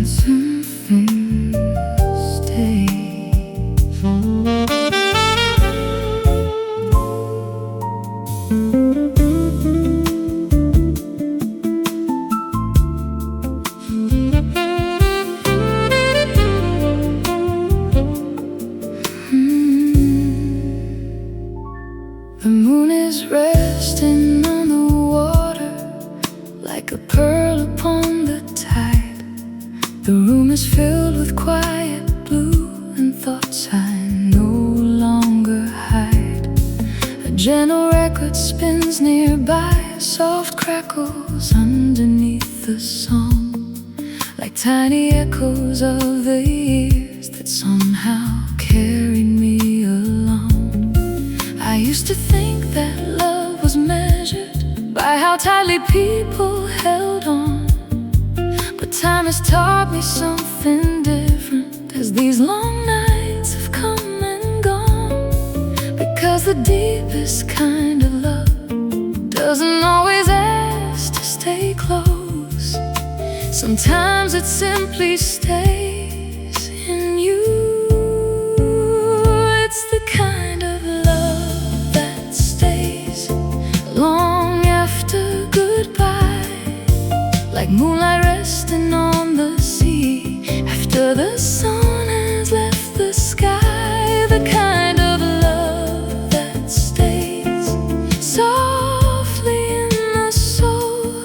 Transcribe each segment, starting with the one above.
stay. The moon is resting on the water like a pearl upon the tide. The room is filled with quiet blue and thoughts I no longer hide. A gentle record spins nearby, soft crackles underneath the song, like tiny echoes of the years that somehow carried me along. I used to think that love was measured by how tightly people held on, but time has taught me something different as these long nights have come and gone. Because the deepest kind of love doesn't always ask to stay close. Sometimes it simply stays in you. It's the kind of love that stays long after goodbye, like moonlight resting on the sea after the sun has left the sky. The kind of love that stays softly in the soul,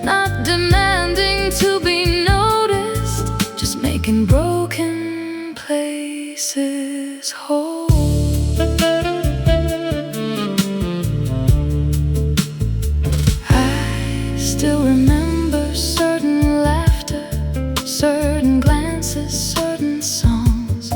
not demanding to be noticed, just making broken places whole. I still remember certain laughter, certain glances, certain songs,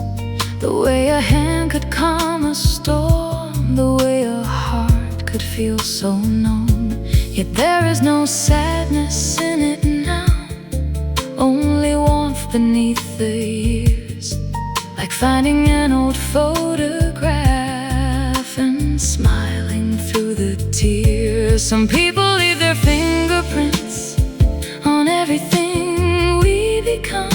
the way a hand could calm a storm, the way a heart could feel so known. Yet there is no sadness in it now, only warmth beneath the years, like finding an old photograph and smiling through the tears. Some people leave their fingerprints on everything we become,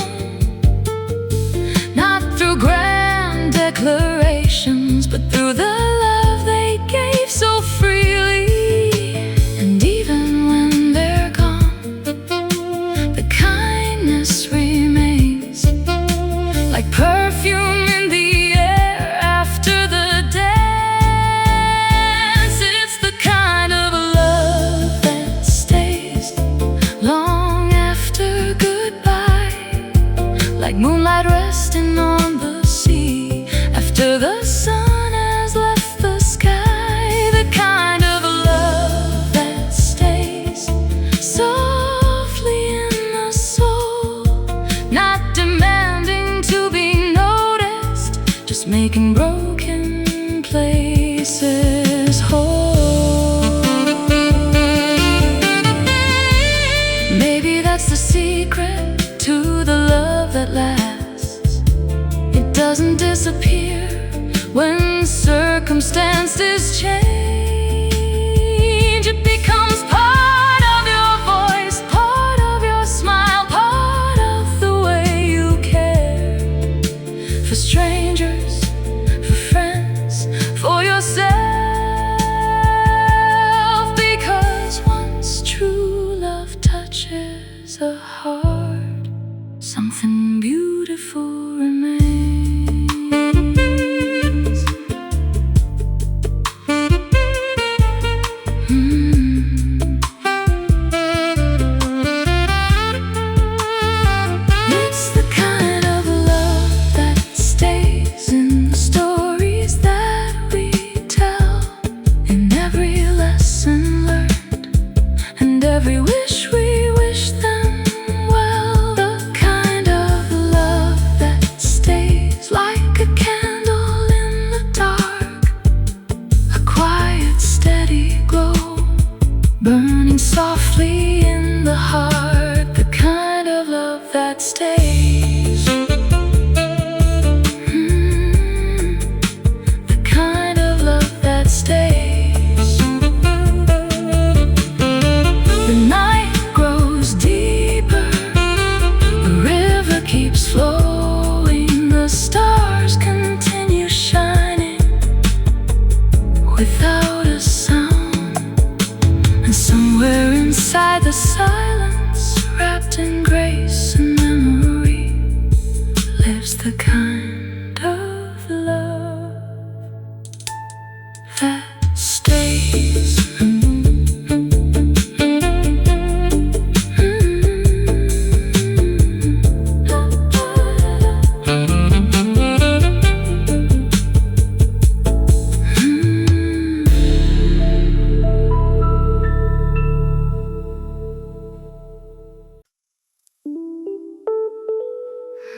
not through grand declarations, but through the love they gave so freely. And even when they're gone, the kindness remains, like perfume in the air after the dance. It's the kind of love that stays long after goodbye, like moonlight resting on the sea after the sun has left the sky. The kind of love that stays softly in the soul, not demanding to be noticed, just making broken places whole. Maybe that's the secret to the love that lasts. It doesn't disappear when circumstances change. It becomes part of your voice, part of your smile, part of the way you care for strangers, for friends, for yourself. Because once true love touches a heart, something beautiful remains. It's the kind of love that stays in the stories that we tell, in every lesson learned, and every wish we wish them well. The kind of love that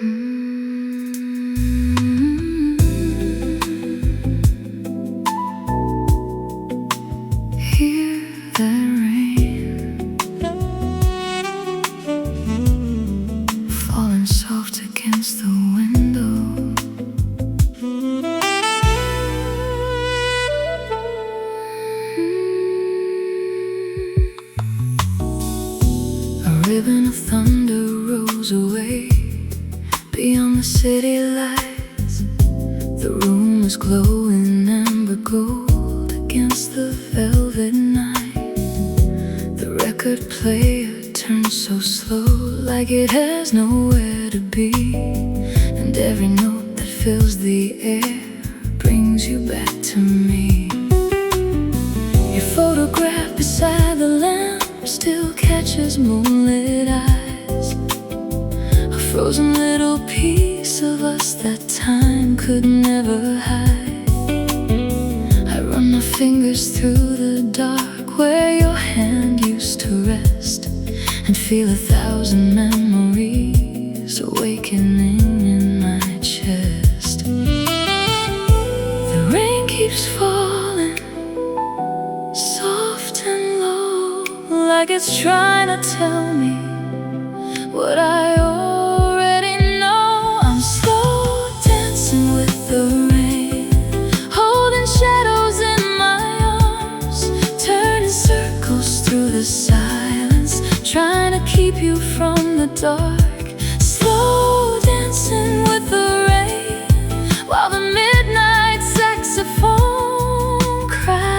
Hear that rain falling soft against the window. A ribbon of thunder rolls away beyond the city lights. The room is glowing amber gold against the velvet night. The record player turns so slow, like it has nowhere to be. And every note that fills the air brings you back to me. Your photograph beside the lamp still catches moonlit eyes. A frozen little piece of us that time could never hide. I run my fingers through the dark where your hand used to rest, and feel 1,000 memories awakening in my chest. The rain keeps falling, soft and low, like it's trying to tell me what I already know. I'm slow dancing with the rain, holding shadows in my arms, turning circles through the silence, trying to keep you from the dark. Slow dancing with the rain, while the midnight saxophone cries.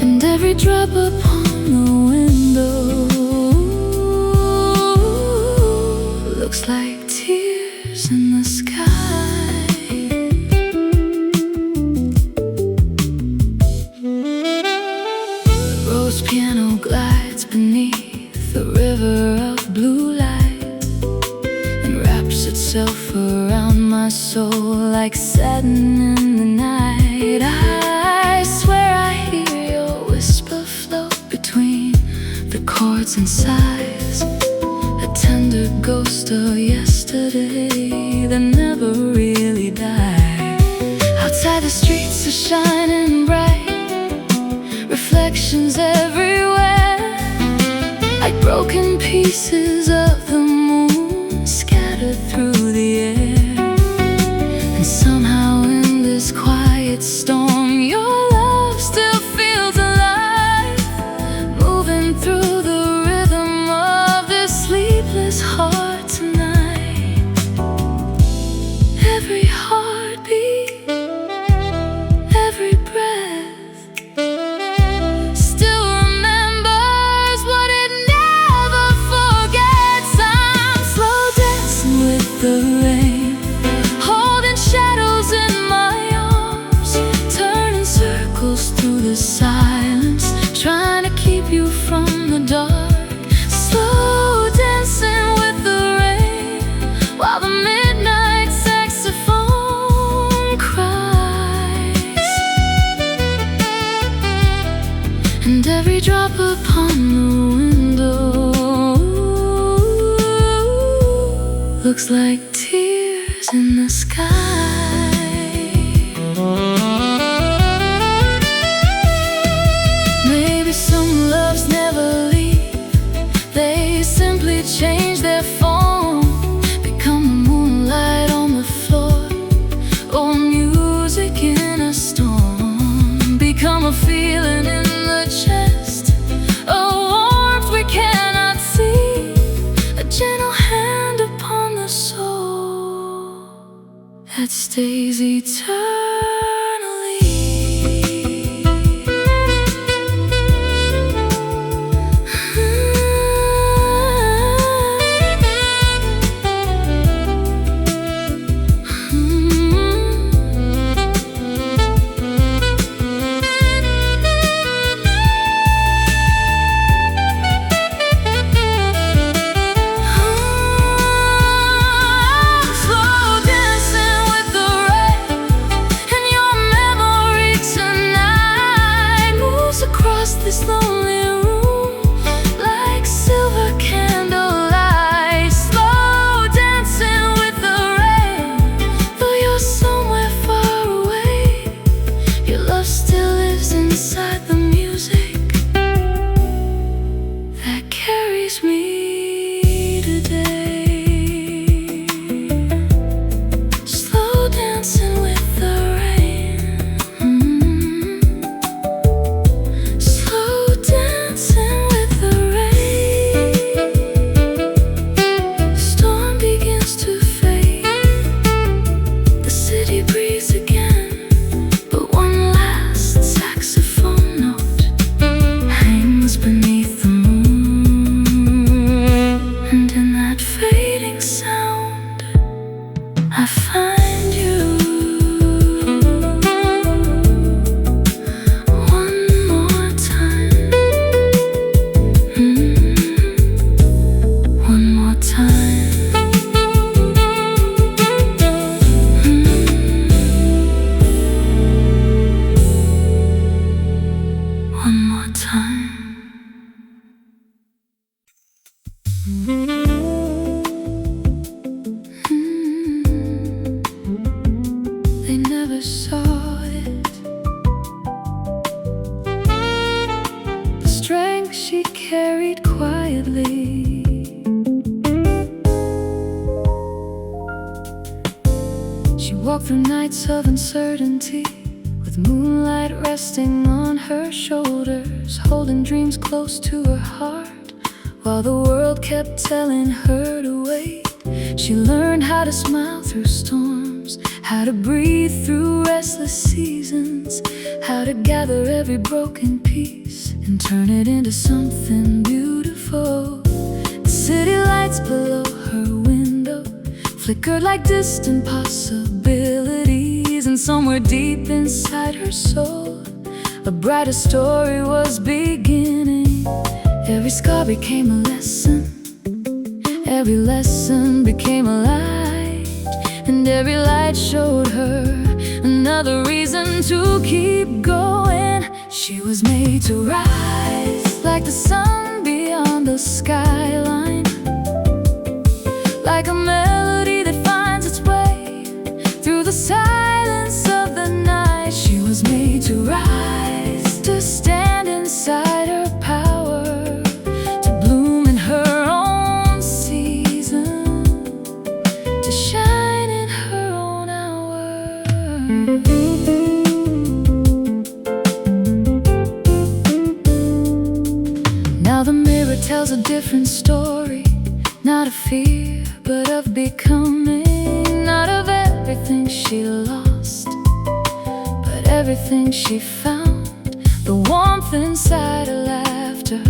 And every drop upon the window looks like tears in the sky. Rose piano glides beneath the river of blue light and wraps itself around my soul like satin in the night. I swear I hear your whisper float between the chords and sighs, a tender ghost of yesterday that never really died. Outside the streets are shining bright, reflections everywhere, like broken pieces of the moon scattered through the air. And somehow in this quiet storm, your love still feels alive, moving through the rhythm of this sleepless heart tonight. Every heartbeat, every breath still remembers what it never forgets. I'm slow dancing with the rain, holding shadows in my arms, turning circles through the silence, trying to keep you from the dark. Slow dancing with the rain, while the midnight saxophone cries. And every drop upon the window looks like tears in the sky. Maybe some loves never leave, they simply change their form, become the moonlight on the floor, or music in a storm, become a feeling in the chest, a warmth we cannot see, a gentle hand upon the soul that stays eternally. Slow dancing with the rain, carried quietly. She walked through nights of uncertainty, with moonlight resting on her shoulders, holding dreams close to her heart, while the world kept telling her to wait. She learned how to smile through storms, how to breathe through restless seasons, how to gather every broken piece and turn it into something beautiful. The city lights below her window flickered like distant possibilities, and somewhere deep inside her soul, a brighter story was beginning. Every scar became a lesson, every lesson became a light, and every light showed her another reason to keep going. She was made to rise like the sun beyond the skyline, like a melody that finds its way through the silence of the night. She was made to rise, to stand inside her power, to bloom in her own season, to shine in her own hour. Now the mirror tells a different story, not of fear, but of becoming. Not of everything she lost, but everything she found. The warmth inside her laughter,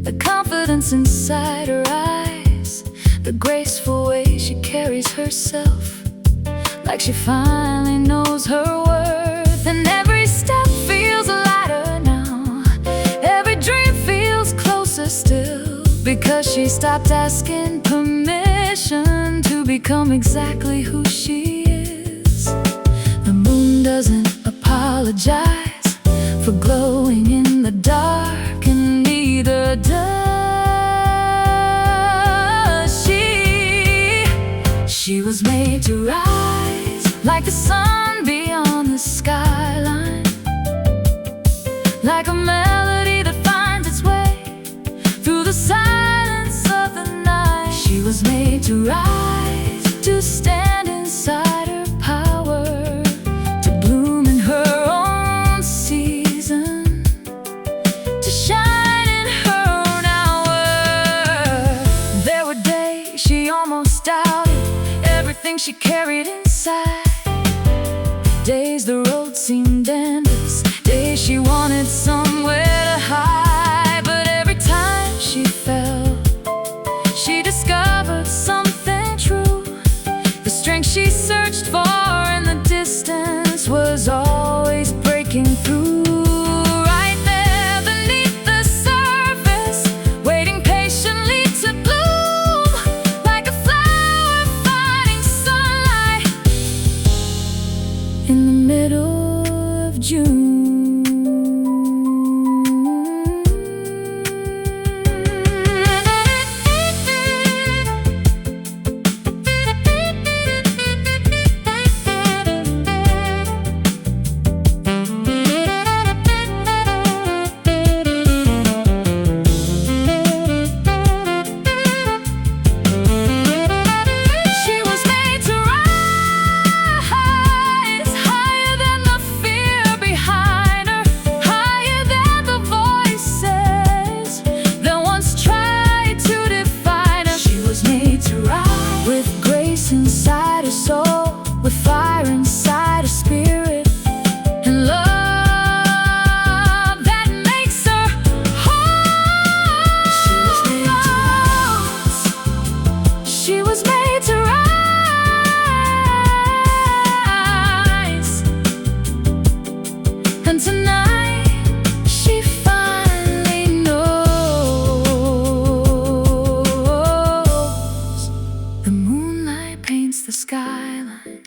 the confidence inside her eyes, the graceful way she carries herself, like she finally knows her worth. And every step feels lighter now, every dream feels closer still, because she stopped asking permission to become exactly who she is. The moon doesn't apologize for glowing in the dark, and neither does she. She was made to rise like the sun beyond the skyline, like a melody that finds its way through the silence of the night. She was made to rise, to stand inside her power, to bloom in her own season, to shine in her own hour. There were days she almost doubted everything she carried inside, days the road seemed endless, days she wanted somewhere to hide. But every time she fell, she discovered something true. The strength she searched for in the distance was always breaking through. Right there beneath the surface, waiting patiently to bloom, like a flower finding sunlight in the middle of June. Inside her soul, with fire inside her spirit, and love that makes her whole. She was made to rise, and tonight she finally knows. The moonlight paints the skyline,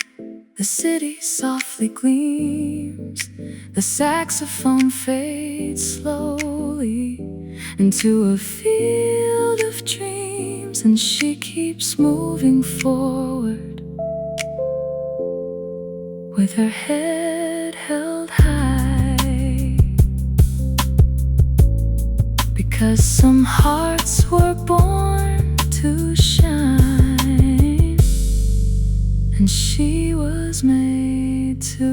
the city softly gleams, the saxophone fades slowly into a field of dreams, and she keeps moving forward with her head held high, 'cause some hearts were born to shine, and she was made to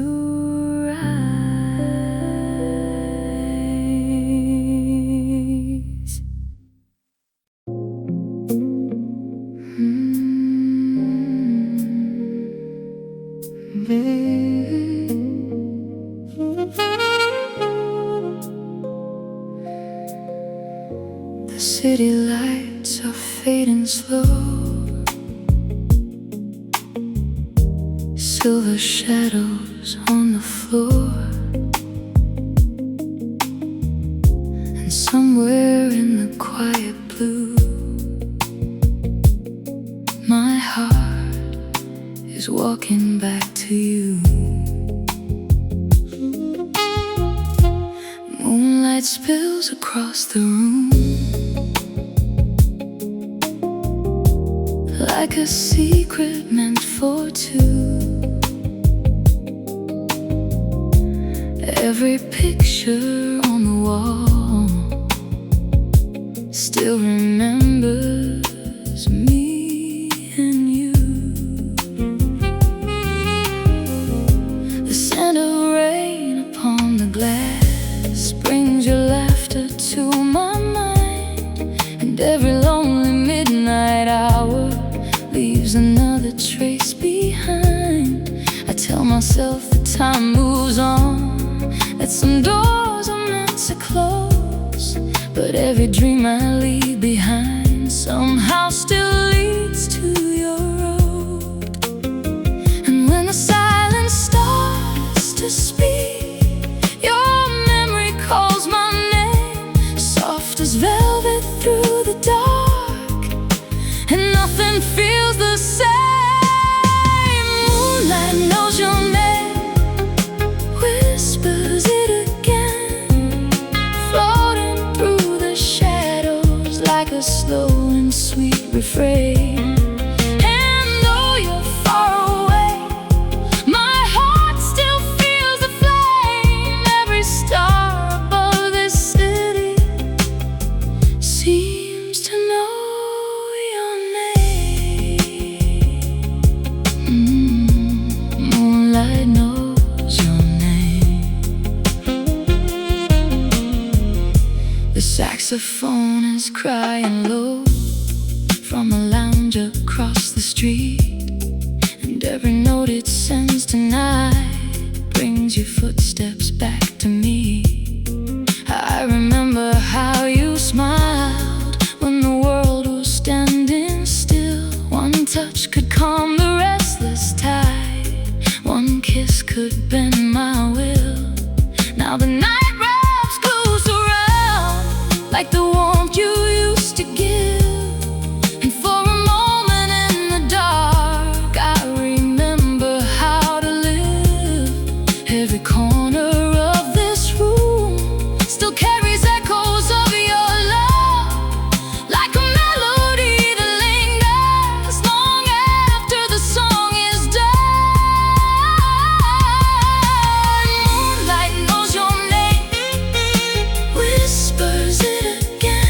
rise. The city lights are fading slow, silver shadows on the floor, and somewhere in the quiet blue, my heart is walking back to you. Moonlight spills across the room like a secret meant for two. Every picture on the wall still remembers me and you. The scent of rain upon the glass brings your laughter to my mind, and every lonely midnight hour leaves another trace behind. I tell myself that time moves on, that some doors are meant to close, but every dream I leave behind somehow still leads to your road. And when the silence starts to speak, your memory calls my name, soft as velvet through the dark, and nothing feels the same. Moonlight knows your name, whispers it again, floating through the shadows like a slow and sweet refrain. And though you're far away, my heart still feels the flame. Every star above this city seems to know your name. Moonlight knows your name. The saxophone is crying low from a lounge across the street, and every note it sends tonight brings your footsteps back to me. I remember how you smiled when the world was standing still. One touch could calm the restless tide, one kiss could bend my will. Now the night wraps close around like the warmth you used to give, and for a moment in the dark I remember how to live. Every corner of this room still carries echoes of your love, like a melody that lingers long after the song is done. Moonlight knows your name, whispers it again,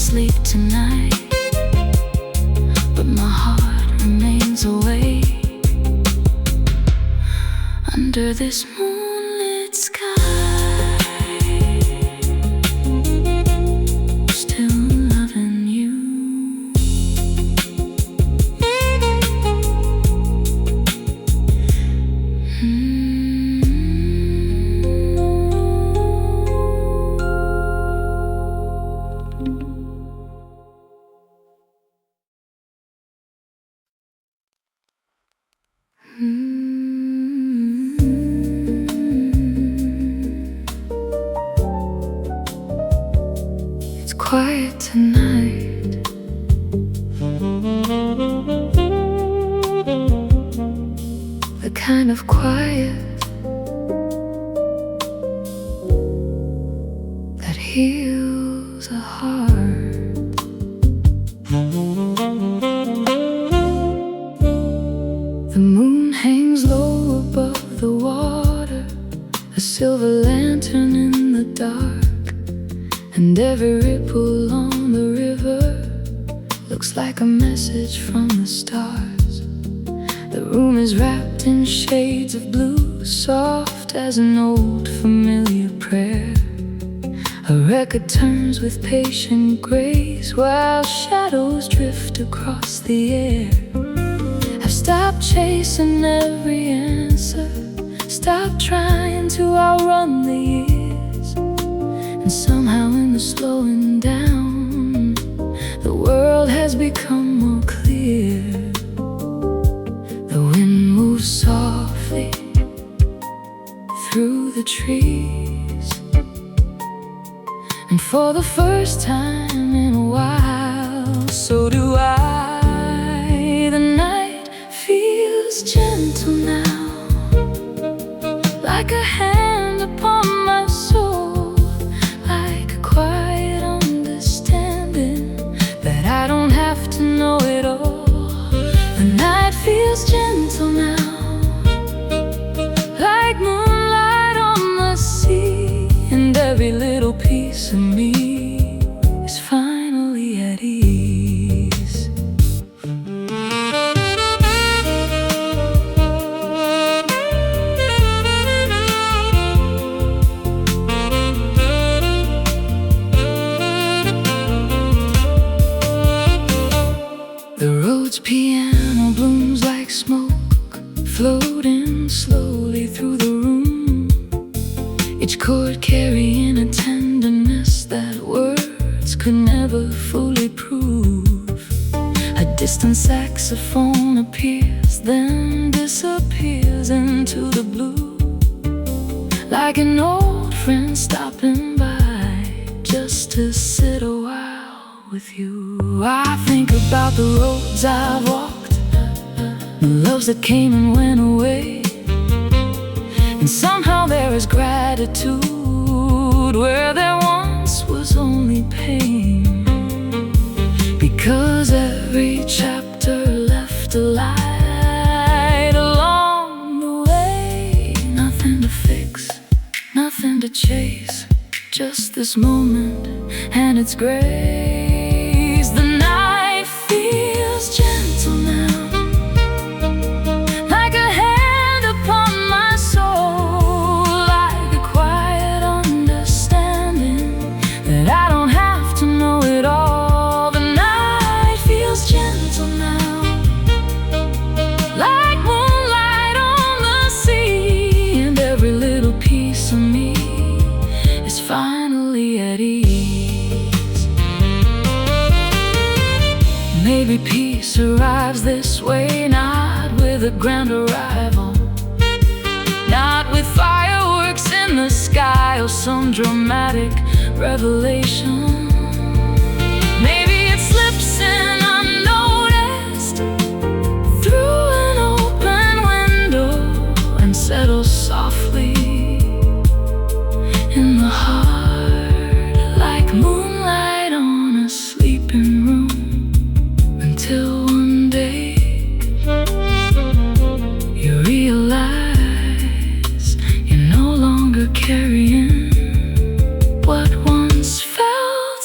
sleep tonight, but my heart remains awake under this moonlit sky, still loving you. It's quiet tonight, the kind of quiet that heals a heart. The moon hangs low above the water, a silver lantern in the dark, and every ripple on the river looks like a message from the stars. The room is wrapped in shades of blue, soft as an old familiar prayer. A record turns with patient grace while shadows drift across the air. I've stopped chasing every answer, stopped trying to outrun the years, and somehow in the slowing down, the world has become more clear. The wind moves softly through the trees, and for the first time in a while, so do I. The night feels gentle now, like a hand upon my soul, like a quiet understanding that I don't have to know it all. The night feels gentle now, like moonlight on the sea, and every little piece of me is finally at ease. The road's piano blooms like smoke, floating slowly through the room, each chord carrying a tenderness that words could never fully prove. A distant saxophone appears, then disappears into the blue, like an old friend stopping by just to sit a while with you. I think about the roads I've walked, the loves that came and went away, and somehow there is gratitude where there once was only pain, because every chapter left a light along the way. Nothing to fix, nothing to chase, just this moment and its grace. The night feels gentle now, like a hand upon my soul, like a quiet understanding that I don't have to know it all. The night feels gentle now, like moonlight on the sea, and every little piece of me is finally at ease. Maybe peace arrives this way, not with a grand arrival, not with fireworks in the sky or some dramatic revelation. Maybe it slips in unnoticed through an open window and settles softly in the heart, like moonlight on a sleeping room. Till one day you realize you're no longer carrying what once felt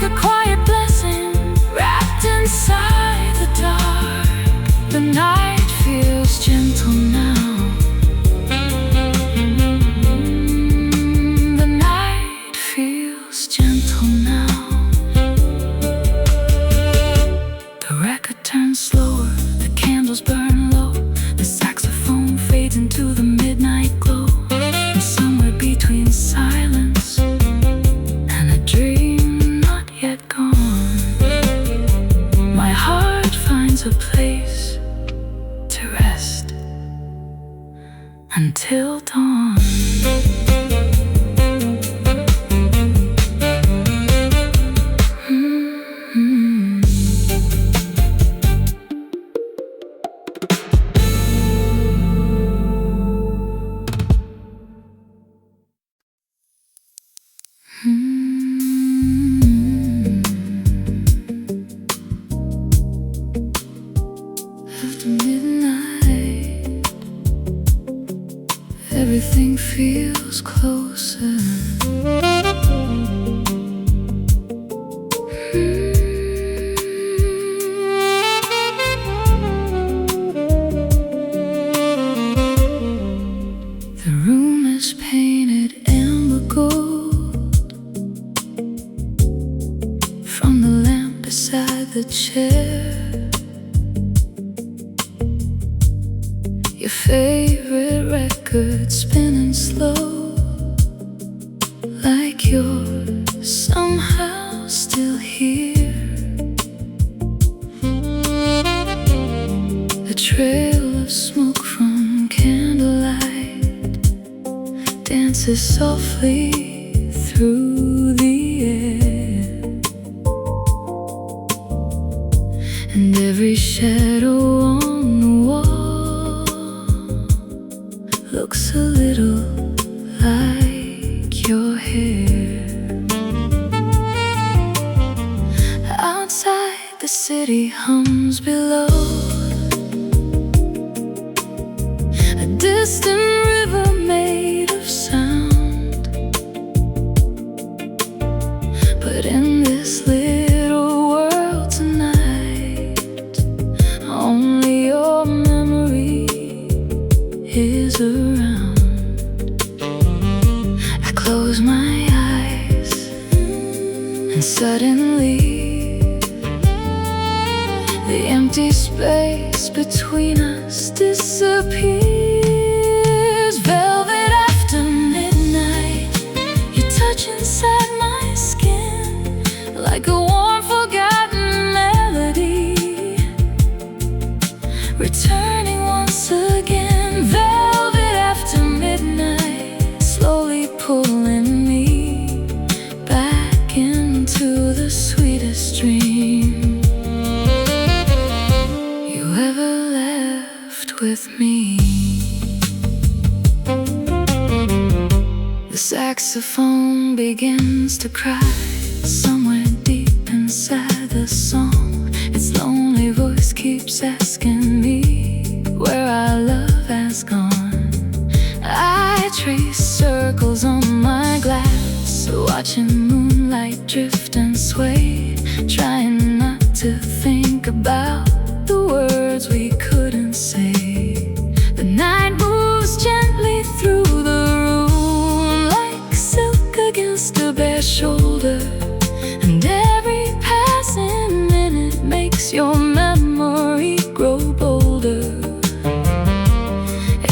like a quiet blessing wrapped inside the dark. The night feels gentle now. The night feels gentle now. The record turns slower, the candles burn low, the saxophone fades into the midnight glow. And somewhere between silence and a dream not yet gone, my heart finds a place to rest until dawn. After midnight, everything feels closer. The room is painted amber gold from the lamp beside the chair. Your favorite record spinning slow, like you're somehow still here. A trail of smoke from candlelight dances softly through the air, and every shadow on the wall looks a little like your hair. Outside, the city hums below, a distant river made of sound. But in this little world tonight, only your memory is around. I close my eyes and suddenly the empty space between us disappears. Velvet after midnight, you touch inside my skin like a warm forgotten melody, returning once again. Velvet after midnight, slowly pulling me back into the sweetest dream you ever left with me. The saxophone begins to cry somewhere deep inside the song. Its lonely voice keeps asking me where our love has gone. I trace circles on my glass, watching moonlight drift and sway, trying not to think about the words we couldn't say. The night moves gently through the room like silk against a bare shoulder, and every passing minute makes your memory grow bolder.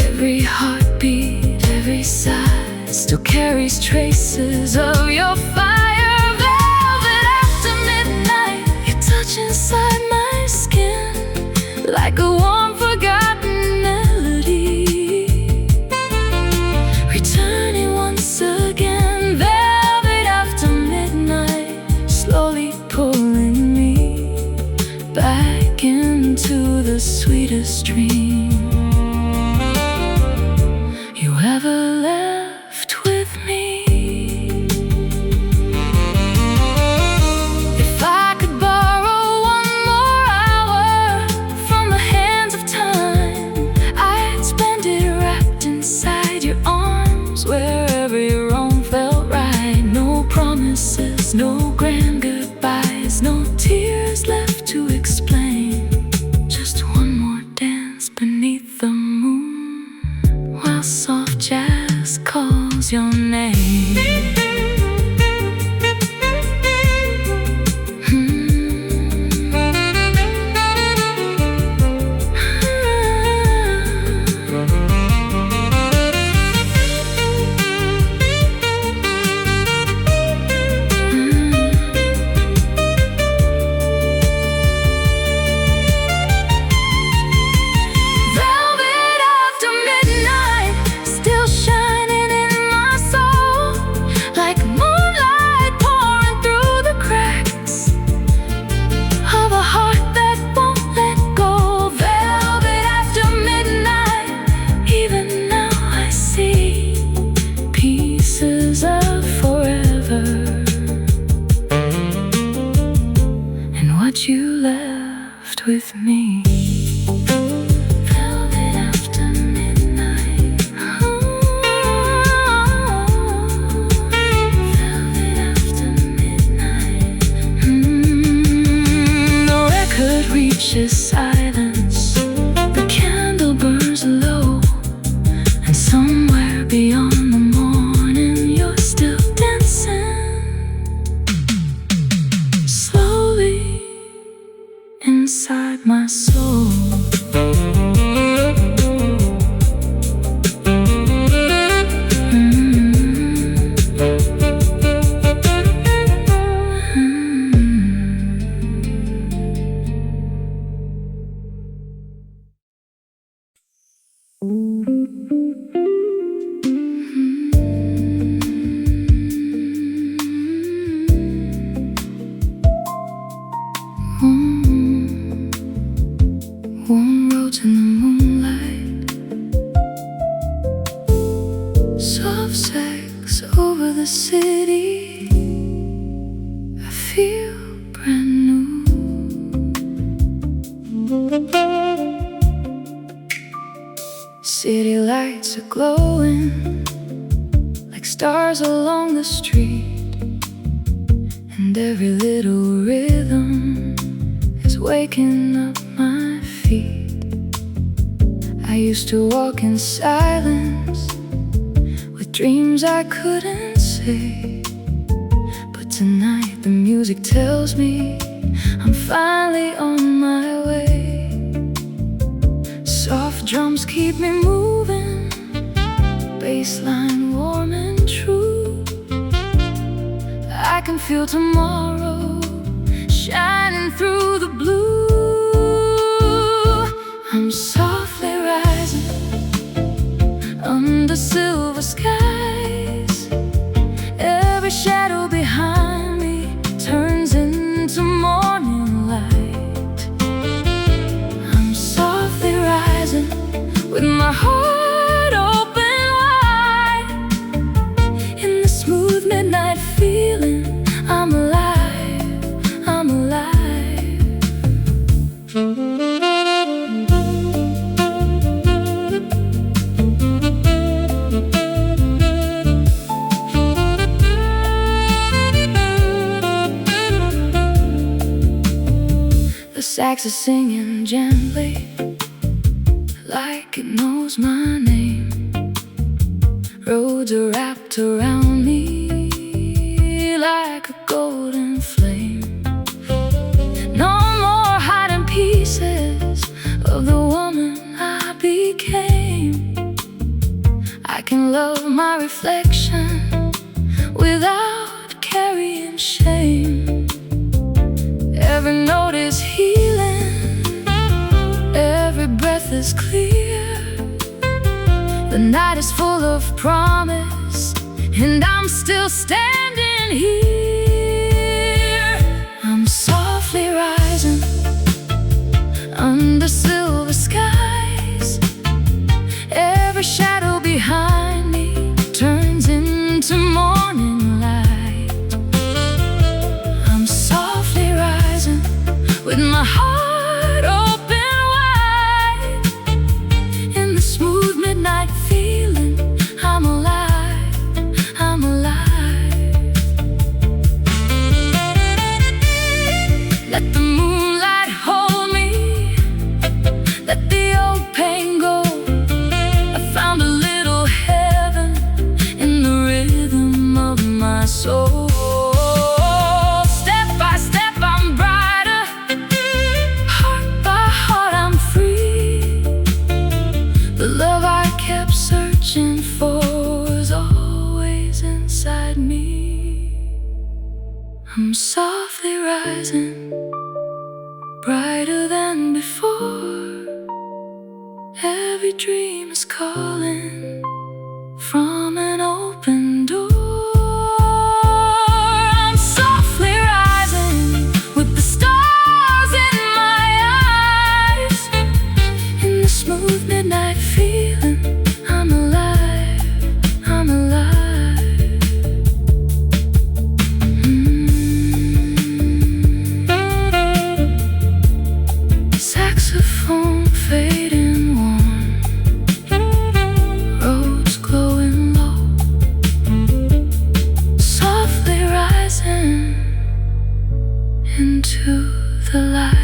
Every heartbeat, every sigh still carries traces of your fire. Velvet after midnight, you touch inside my skin like a warm forgotten melody, returning once again. Velvet after midnight, slowly pulling me back into the sweetest dream you ever left with me. If I could borrow one more hour from the hands of time, I'd spend it wrapped inside your arms, where every wrong felt right. No promises, no grand goodbye, eyes, no tears left to explain. Just one more dance beneath the moon, while soft jazz calls your name. You left with me. Velvet after midnight. Velvet after midnight. The record reaches silence. The candle burns low, and somewhere beyond the morning you're still dancing. Slowly inside my soul. Warm roads in the moonlight, soft sex over the city. I feel brand new. City lights are glowing like stars along the street, and every little rhythm is waking up my feet. I used to walk in silence with dreams I couldn't say, but tonight the music tells me I'm finally on my way. Soft drums keep me moving, bassline warm and true. I can feel tomorrow shining through the blue. I'm softly rising under silver skies. Every shadow behind me turns into morning light. I'm softly rising with my heart open wide. In the smooth midnight feeling, I'm alive, I'm alive. The sax is singing gently, like it knows my name. Roads are wrapped around me like a golden flame. No more hiding pieces of the woman I became. I can love my reflection without carrying shame. Every note is healing, every breath is clear. The night is full of promise, and I'm still standing here. I'm softly rising under silver skies. Every shadow behind me turns into morning light. I'm softly rising with my heart open wide. In the smooth midnight feeling, I'm alive, I'm alive. softly rising, brighter than before. Every dream is calling from an open door. I'm softly rising with the stars in my eyes. In the smooth midnight feeling, I'm alive, I'm alive. Saxophone fading warm, roads glowing low, softly rising into the light.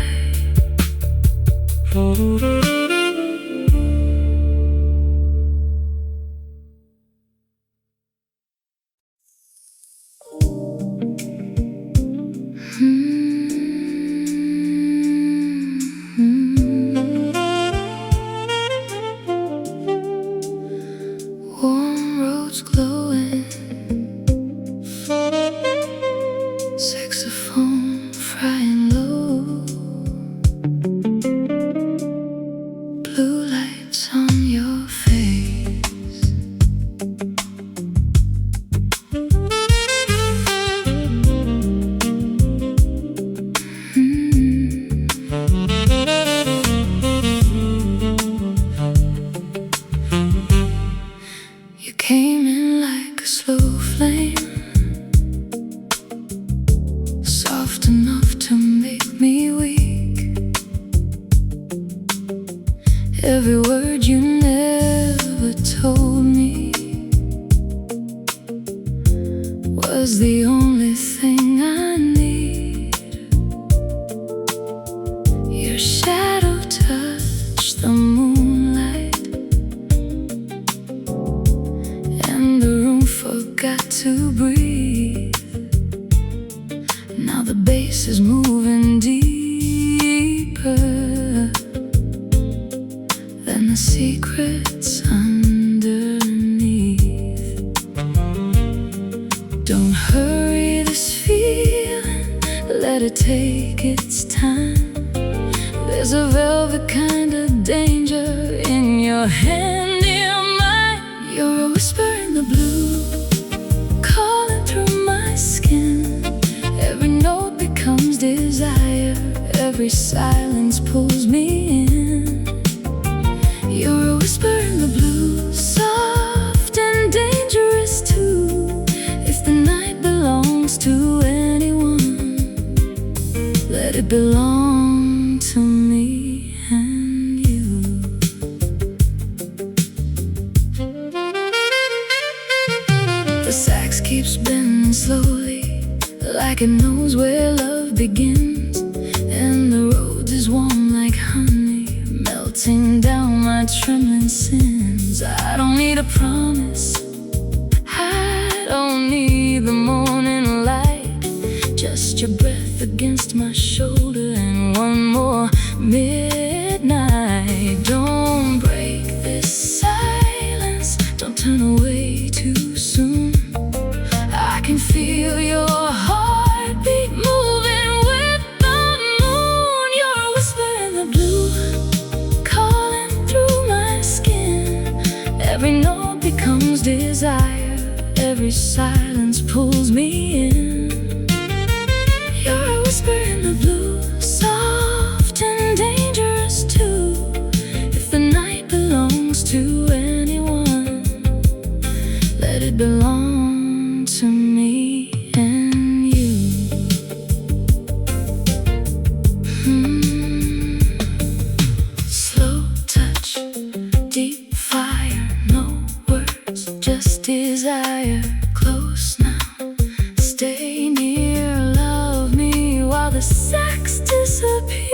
Warm roads glowing, saxophone frying low, blue lights on your face. You came in like a slow flame, soft enough to make me weak. Every word you never told me was the only thing I need. Your shadow touched the moonlight, and the room forgot to breathe. Now the bass is moving deeper than the secrets underneath. Don't hurry this feeling, let it take its time. There's a velvet kind of danger in your hand, in mine. You're a whisper in the blue, calling through my skin. Every note becomes desire, every silence pulls me in. You're a whisper in the blue, soft and dangerous too. If the night belongs to anyone, let it belong to me and you. The sax keeps bending slowly, like it knows where love begins. And the road is warm like honey, melting down my trembling sins. I don't need a promise, I don't need the morning light, just your breath against my shoulder and one more midnight. Don't break this silence, don't turn away too soon. I can feel your heartbeat moving with the moon. You're a whisper in the blue, calling through my skin. Every note becomes desire, every silence pulls me in. You're a whisper in the blue, soft and dangerous too. If the night belongs to anyone, let it belong to me and you. Slow touch, deep fire, no words, just desire. Close now, stay near, love me while the sax disappears.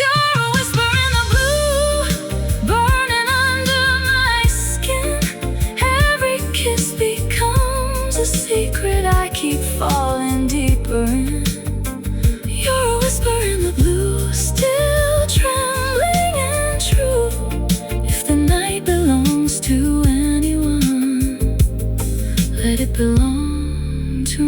You're a whisper in the blue, burning under my skin. Every kiss becomes a secret I keep falling deeper in. You're a whisper in the blue, still trembling and true. If the night belongs to anyone, let it belong to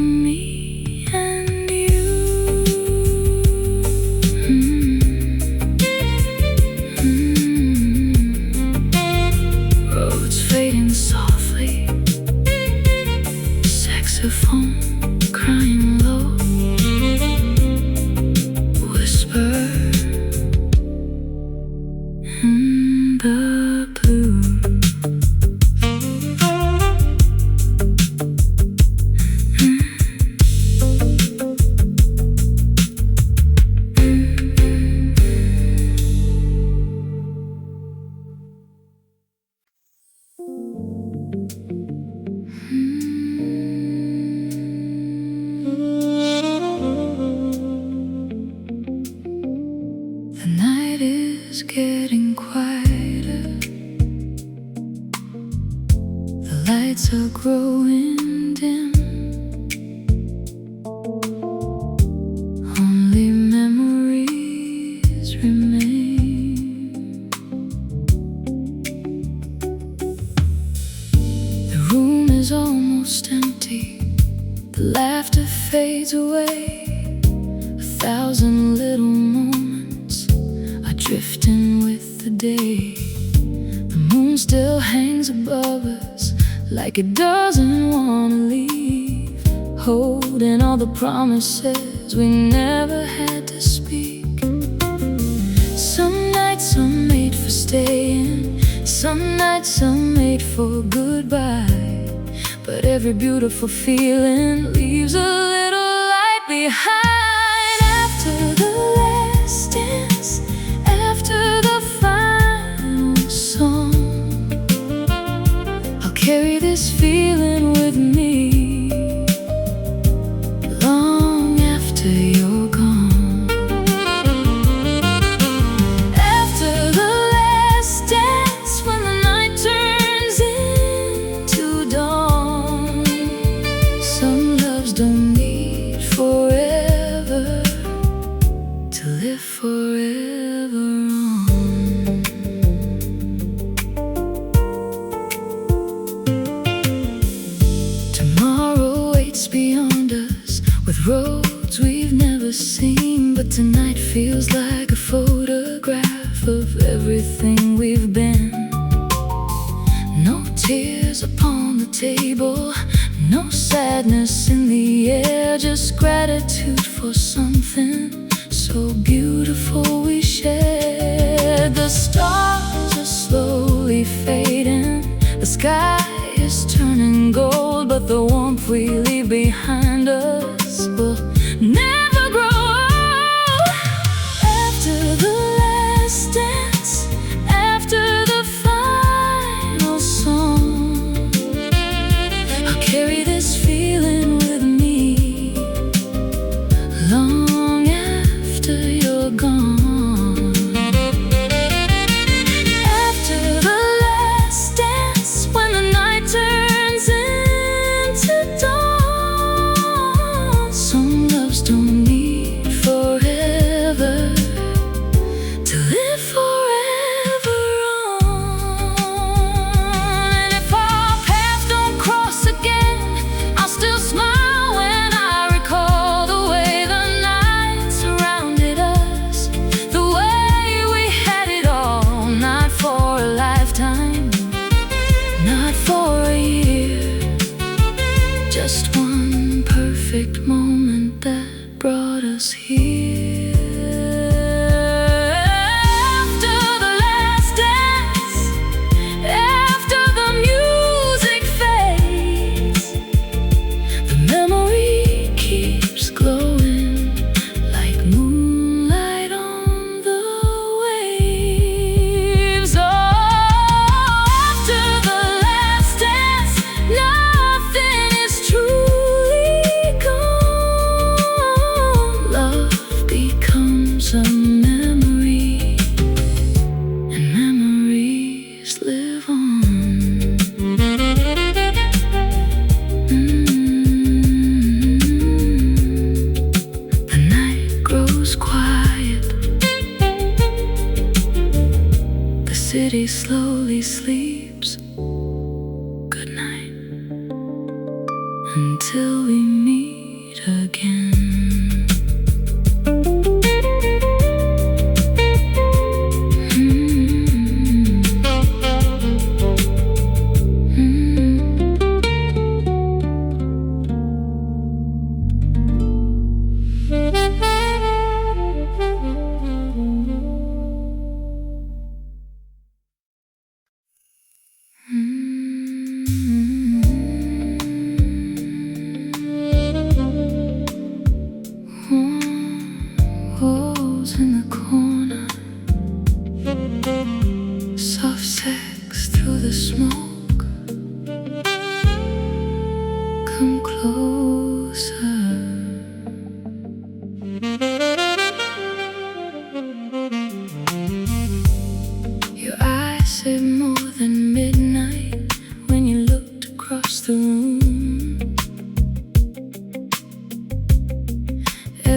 growing dim. Only memories remain. The room is almost empty. The laughter fades away. 1,000 little moments are drifting with the day. The moon still hangs above us like it doesn't want to leave, holding all the promises we never had to speak. Some nights are made for staying, some nights are made for goodbye, but every beautiful feeling leaves a little light behind. After the last dance, after the final song, I'll carry this feeling with me long after you're gone. After the last dance, when the night turns into dawn, some loves don't need forever to live forever on. Tomorrow waits beyond us with roads we've never seen, but tonight feels like a photograph of everything we've been. No tears upon the table, no sadness in the air, just gratitude for something so beautiful we shared. The stars are slowly fading, the sky is turning gold, but the warmth we leave behind us will never grow old. After the last dance, after the final song, I'll carry this feeling with me long after you're gone. After the last dance, when the night turns into dawn, some loves don't need forever to live forever on. And if our paths don't cross again, I'll still smile when I recall the way the night surrounded us, the way we had it all. Not for a lifetime, not for a year, just one perfect moment that brought us here. After the last dance, after the music fades, the memory keeps glowing like moonlight on the waves. Oh, after the last dance, nothing is truly gone. Love becomes a memory, and memories live on. The night grows quiet, the city slowly sleeps. Good night, until we meet again.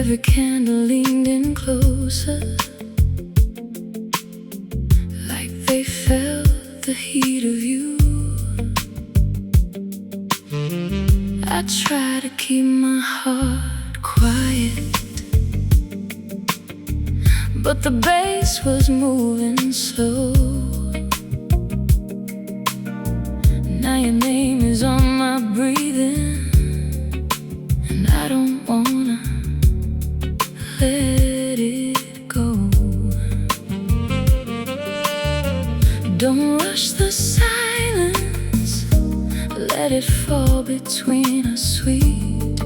Every candle leaned in closer, like they felt the heat of you. I try to keep my heart quiet, but the bass was moving slow. Now your name is on my breathing, and I don't wanna let it go. Don't rush the silence, let it fall between us, sweet.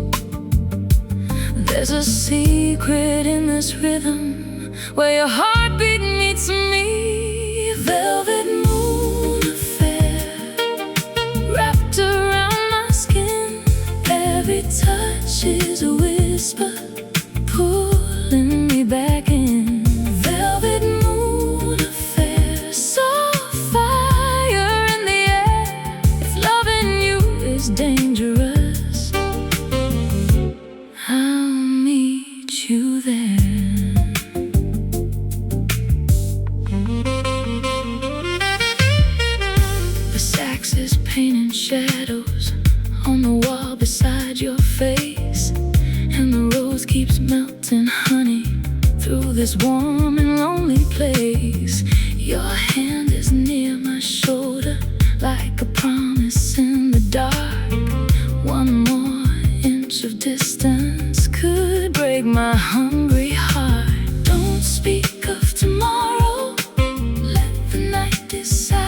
There's a secret in this rhythm where your heartbeat meets me. Velvet moon affair wrapped around my skin. Every touch is a whisper pulling me back in. Velvet moon affair, soft fire in the air. If loving you is dangerous, I'll meet you there. The sax is painting shadows on the wall beside your face, and the rose keeps melting honey through this warm and lonely place. Your hand is near my shoulder like a promise in the dark. One more inch of distance could break my hungry heart. Don't speak of tomorrow, let the night decide.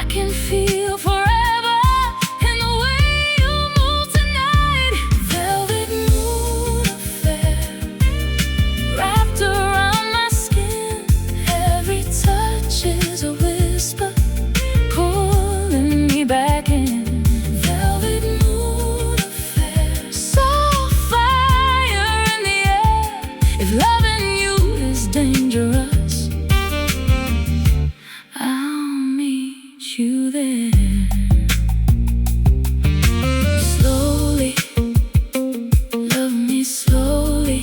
I can feel forever in the way you move tonight. Velvet moon affair wrapped around my skin. Every touch is a whisper pulling me back in. Velvet moon affair, soft fire in the air. If loving you is dangerous, I'll meet you there. Slowly, love me slowly.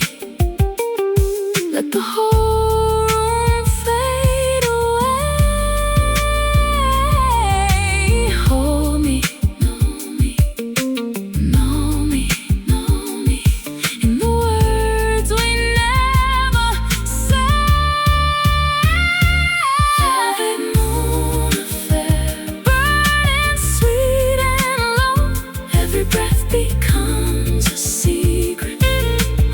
Let the whole room fade away. Hold me, know me, know me, know me, in the words we never said. Velvet moon affair, burning sweet and low. Every breath becomes a secret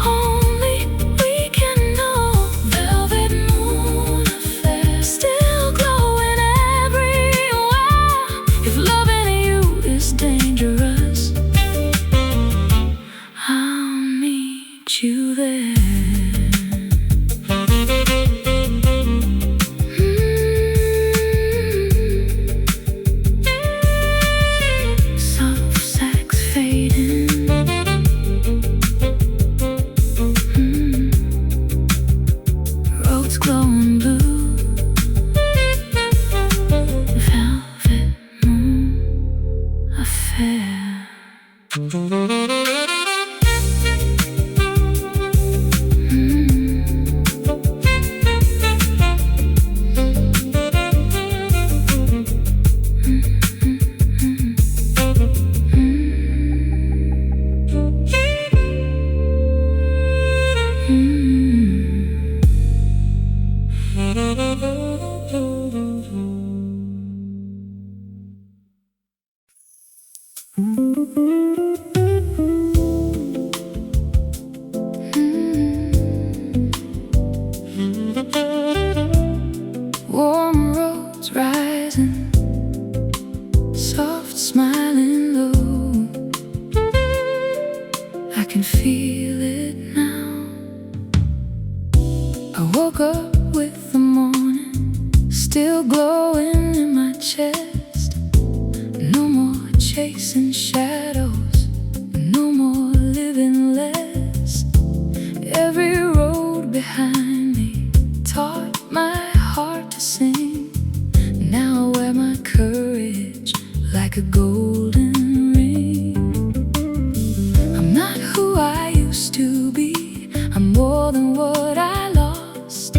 only we can know. Velvet moon affair, still glowing everywhere. If loving you is dangerous, I'll meet you there. Soft sax fading, roads glowing blue. Velvet moon affair. Warm roads rising, soft smiling low. I can feel it now. I woke up with the morning still glowing in my chest. No more chasing shadows, no more living less. Every road behind me taught my heart to sing. Now I wear my courage like a golden ring. I'm not who I used to more than what I lost.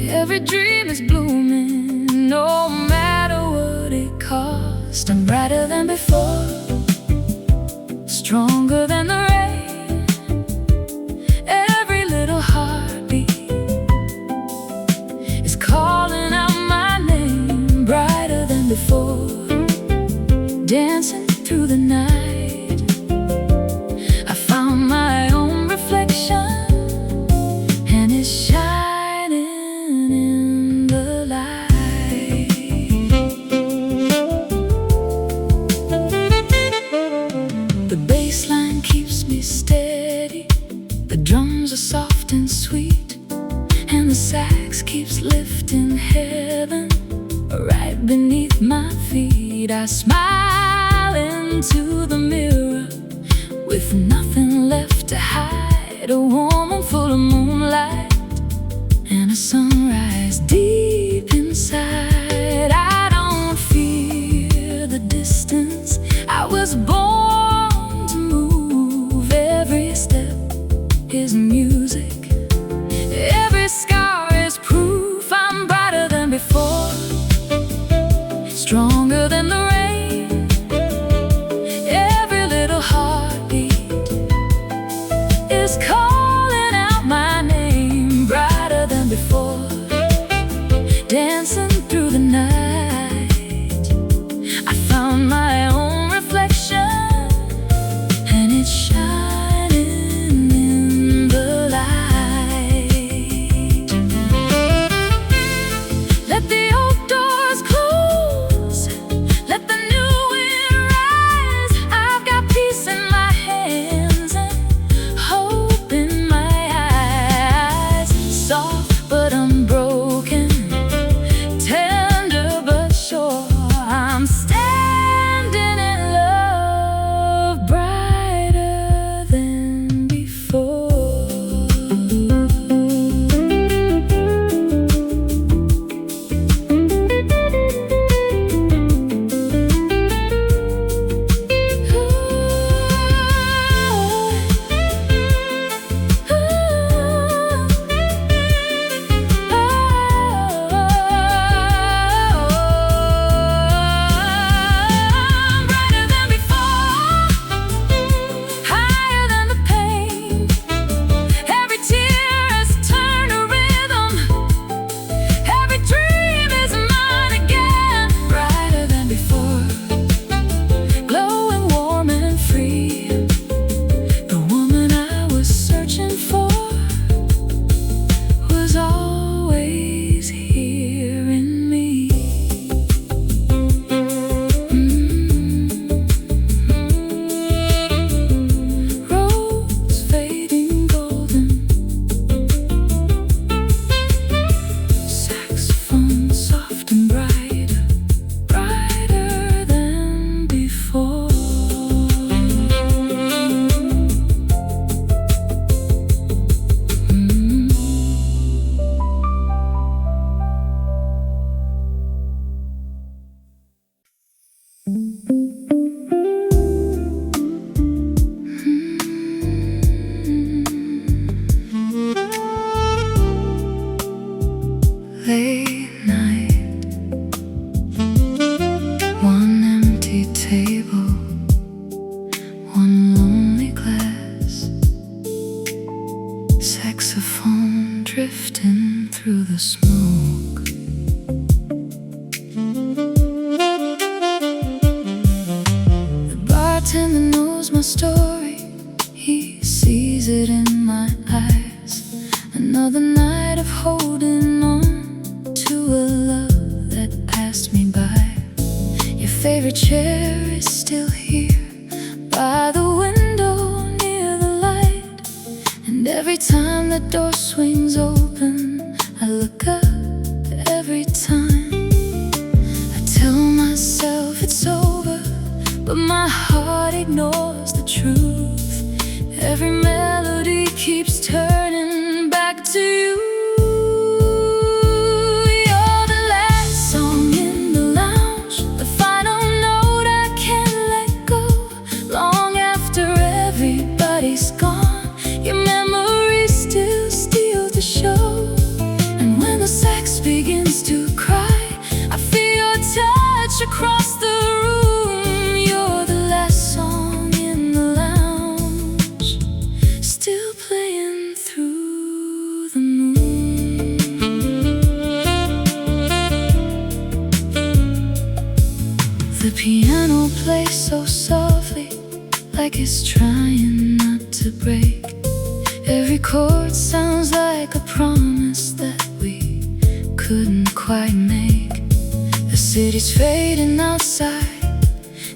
Every dream is blooming, no matter what it costs. I'm brighter than before, stronger than the rain. Every little heartbeat is calling out my name. Brighter than before, dancing through the night. I found my own reflection, and it's shining in the light. The bass line keeps me steady, the drums are soft and sweet, and the sax keeps lifting heaven right beneath my feet. I smile into the mirror with nothing left to hide. A woman full of moonlight and a sunrise deep inside. I don't fear the distance, I was born to move. Every step is music, every scar is proof. I'm brighter than before, stronger than the rain. Every little heartbeat is calling out my name. Brighter than before, dancing through the night. I found my own reflection, and it's shining in the light. Let the old doors close, let the new wind rise. I've got peace in my hands and hope in my eyes. Soft but unbroken, tender but sure. I'm standing in love, brighter than before. Brighter than before, higher than the pain. Every tear has turned to rhythm, every dream is mine again. Brighter than before, glowing warm and free. The woman I was searching for was always here in me. Rose fading golden, saxophone soft and brighter, brighter than before. Late night, one empty table, one lonely glass, saxophone drifting through the smoke. The bartender knows my story, he sees it in my eyes. Another night of holding on to a love that passed me by. Your favorite chair is still here by the window near the light. And every time the door swings open, I look up every time. I tell myself it's over, but my heart ignores the truth. Every melody keeps turning back to you. You're the last song in the lounge, the final note I can't let go. Long after everybody's gone, your memory still to break. Every chord sounds like a promise that we couldn't quite make. The city's fading outside,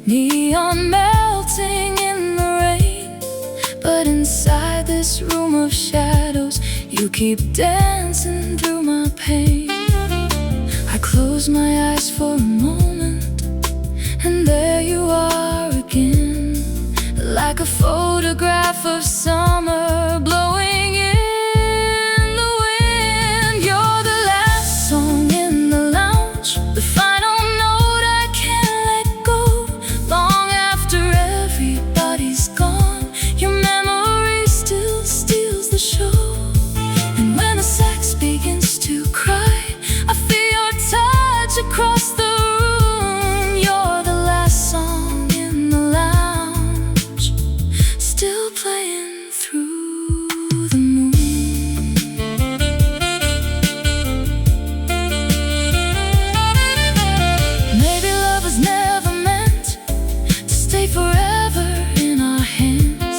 neon melting in the rain. But inside this room of shadows, you keep dancing through my pain. I close my eyes for a moment, and there you are again, like a photograph of summer blowing in the wind. You're the last song in the lounge, the final note I can't let go. Long after everybody's gone, your memory still steals the show. And when the sax begins to cry, I feel your touch across the room. You're the last song in the lounge, still playing through the moon. Maybe love was never meant to stay forever in our hands.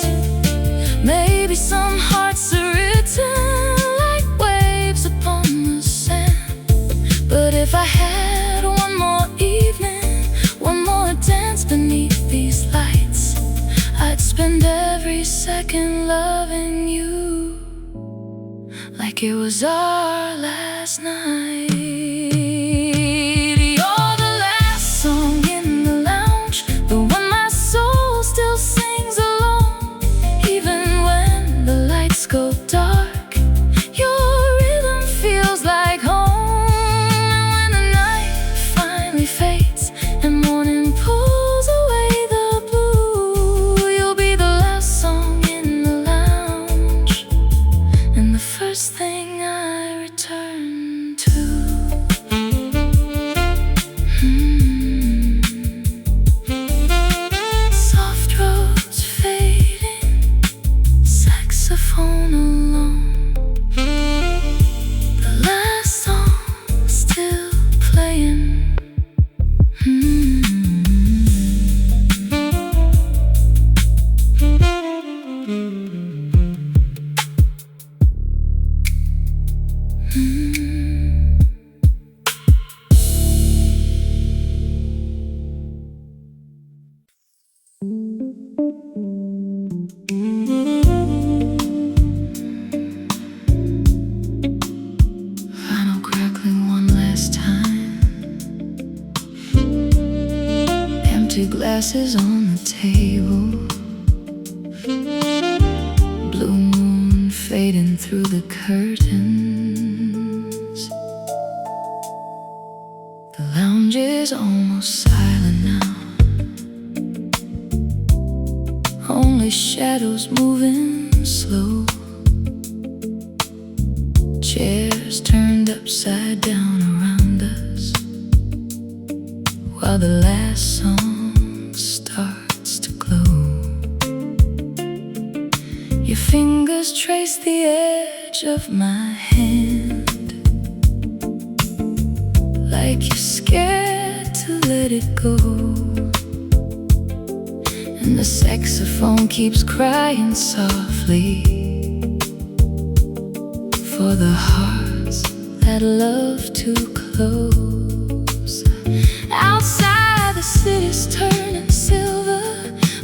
Maybe some hearts are written like waves upon the sand. But if I had one more evening, one more dance beneath these lights, I'd spend every second loving you like it was our last night. You're the last song in the lounge, the one my soul still sings alone. Even when the lights go dark, your rhythm feels like home. And when the night finally fades and morning pulls away the blue, you'll be the last song in the lounge, and the first thing I return to. Soft roads fading, saxophone alone, the last song still playing. Final crackling one last time, empty glasses on the table, blue moon fading through the curtains. The lounge is almost silent now, only shadows moving slow. Chairs turned upside down around us, while the last song starts to glow. Your fingers trace the edge of my hand, like you're scared to let it go. And the saxophone keeps crying softly for the hearts that love too close. Outside the city's turning silver,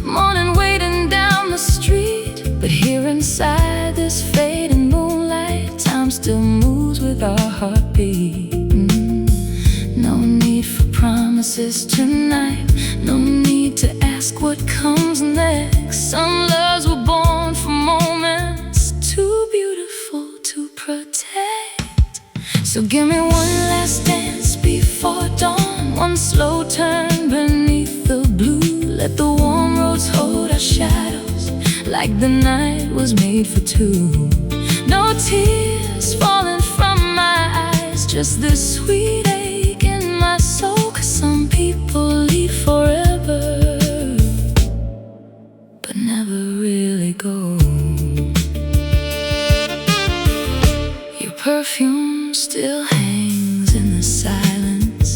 morning waiting down the street. But here inside this fading moonlight, time still moves with our heartbeat. No need for promises tonight, no need to ask what comes next. Some loves were born for moments too beautiful to protect. So give me one last dance before dawn, one slow turn beneath the blue. Let the warm roads hold our shadows like the night was made for two. No tears falling from my eyes, just this sweet ache in my soul. 'Cause some people leave forever, but never really go. Your perfume still hangs in the silence,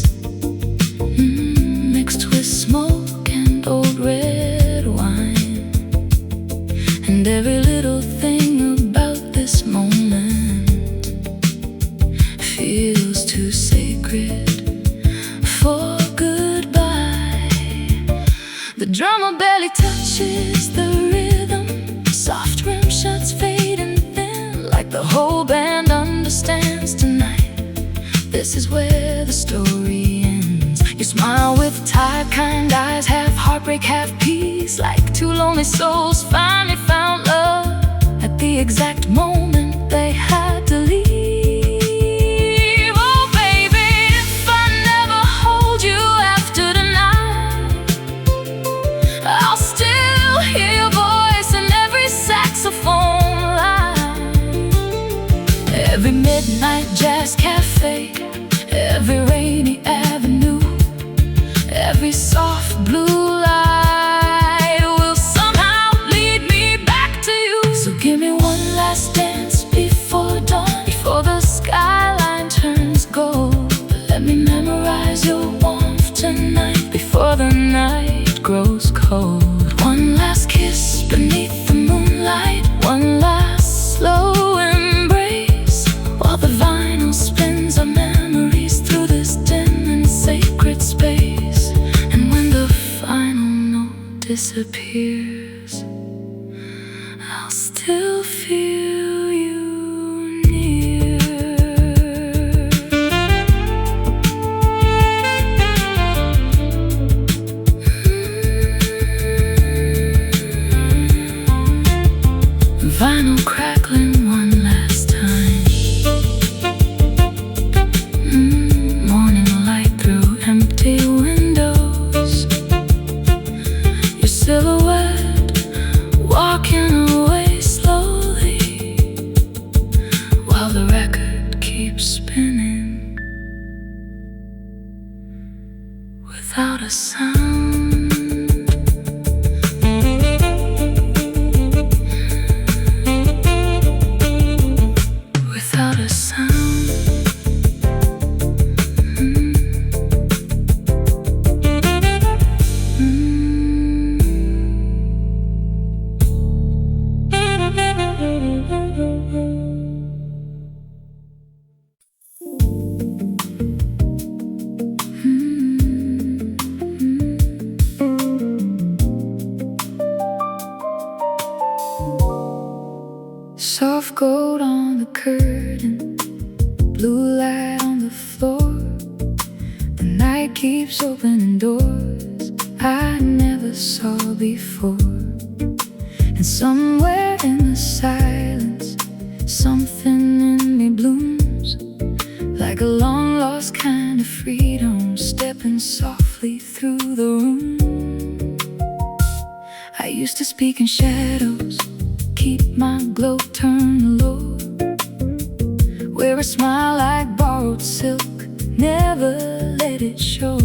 mixed with smoke and old red wine. And And every little thing about this moment feels too sacred for goodbye. The drummer barely touches the rhythm, soft rim shots fading thin, like the whole band understands tonight. This is where the story ends. You smile with tired, kind eyes, half heartbreak, half peace, like two lonely souls finally found love at the exact moment they had to leave. Oh baby, if I never hold you after tonight, I'll still hear your voice in every saxophone line, every midnight jazz cafe, every rainy avenue, every soft blue light will somehow lead me back to you. So give me one last dance before dawn, before the skyline turns gold. Let me memorize your warmth tonight, before the night grows cold. One last kiss beneath the moonlight, one last slow embrace, while the vinyl spins our memories through this dim and sacred space. And when the final note disappears, I'll still feel you near. Vinyl crackling one last time. Morning light through empty windows, your silhouette walking away slowly, while the record keeps spinning without a sound. Without a sound. Soft gold on the curtain, blue light on the floor. The night keeps opening doors I never saw before. And somewhere in the silence, something in me blooms, like a long lost kind of freedom, stepping softly through the room. I used to speak in shadows, keep my glow turned low, wear a smile like borrowed silk, never let it show.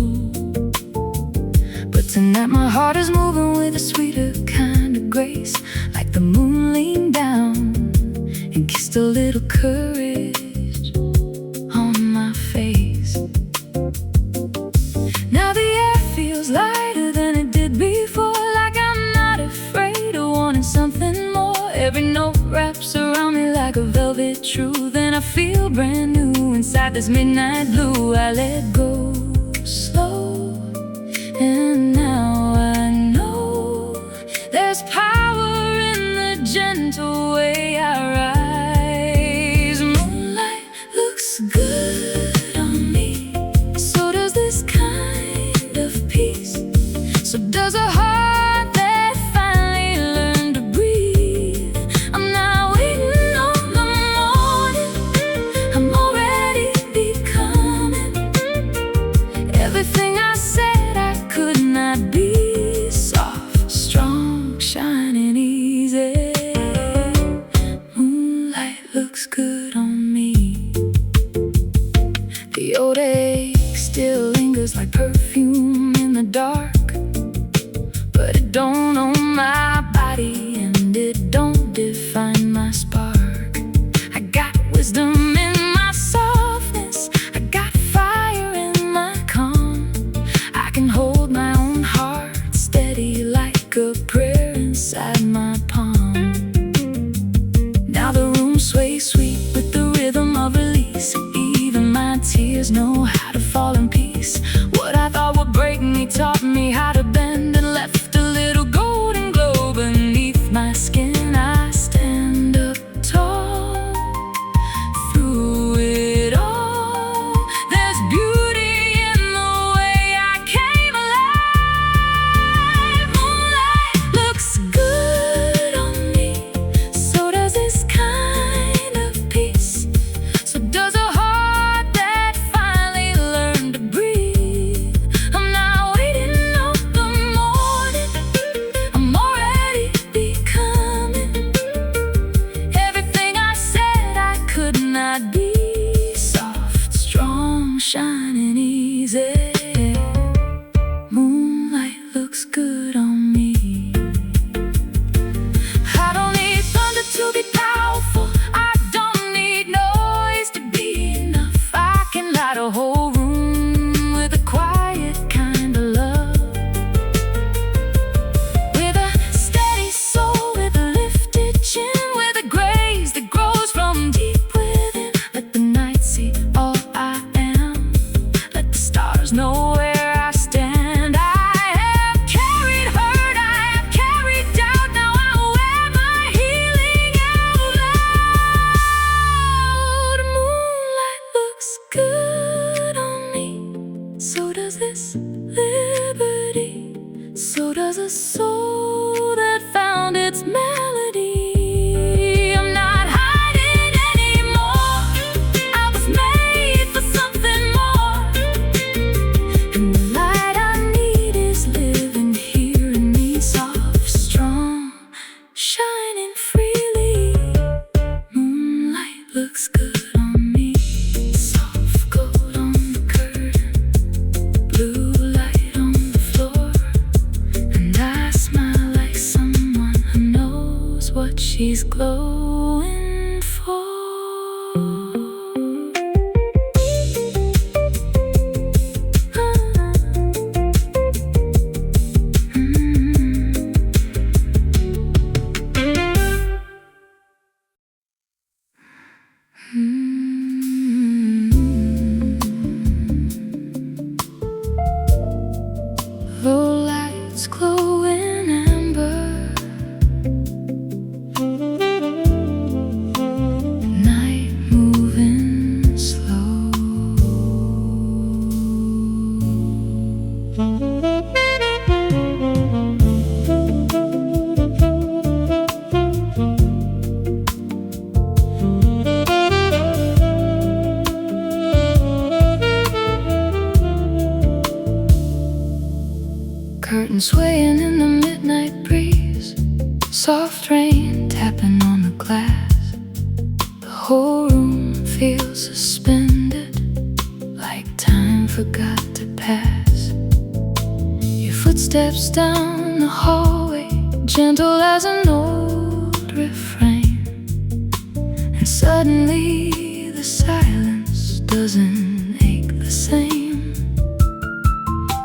But tonight my heart is moving with a sweeter kind of grace, like the moon leaned down and kissed a little courage on my face. Now the air feels lighter than it did before, like I'm not afraid of wanting something more. Every note wraps around me like a velvet truth, and I feel brand new inside this midnight blue. I let go slow, and now I know there's power in the gentle way I rise. Moonlight looks good on me, so does this kind of peace, so does a heart that finally learned to breathe. I'm not waiting on the morning, I'm already becoming everything I said I could not be. Soft, strong, shining, easy. he taught me how to bend and left a little golden glow beneath my skin. I stand up tall through it all. There's beauty in the way I came alive. Moonlight looks good on me, so does this kind of peace. So does a heart that finally learned to breathe. I'm not waiting on the morning, I'm already becoming everything I said I could not be. Soft, strong, shining, easy. Moonlight looks good on me. I don't need thunder to be powerful, I don't need noise to be enough. I can light a whole room with a quiet kind of love, with a steady soul, with a lifted chin, with a grace that grows from deep within. Let the night see all I am, let the stars know where I stand. I have carried hurt, I have carried doubt, now I wear my healing out loud. Moonlight looks good on me, so does this liberty, so does a soul that found its melody. I'm not hiding anymore, I was made for something more, and the light I need is living here in me. Soft, strong, shining freely. Moonlight looks good on me. Soft gold on the curtain, blue light on the floor, and I smile like someone who knows what she's glowing for. Low lights glowing amber, night moving slow. Curtain swaying in the midnight breeze, soft rain tapping on the glass. The whole room feels suspended, like time forgot to pass. Your footsteps down the hallway, gentle as an old refrain, and suddenly the silence doesn't ache the same.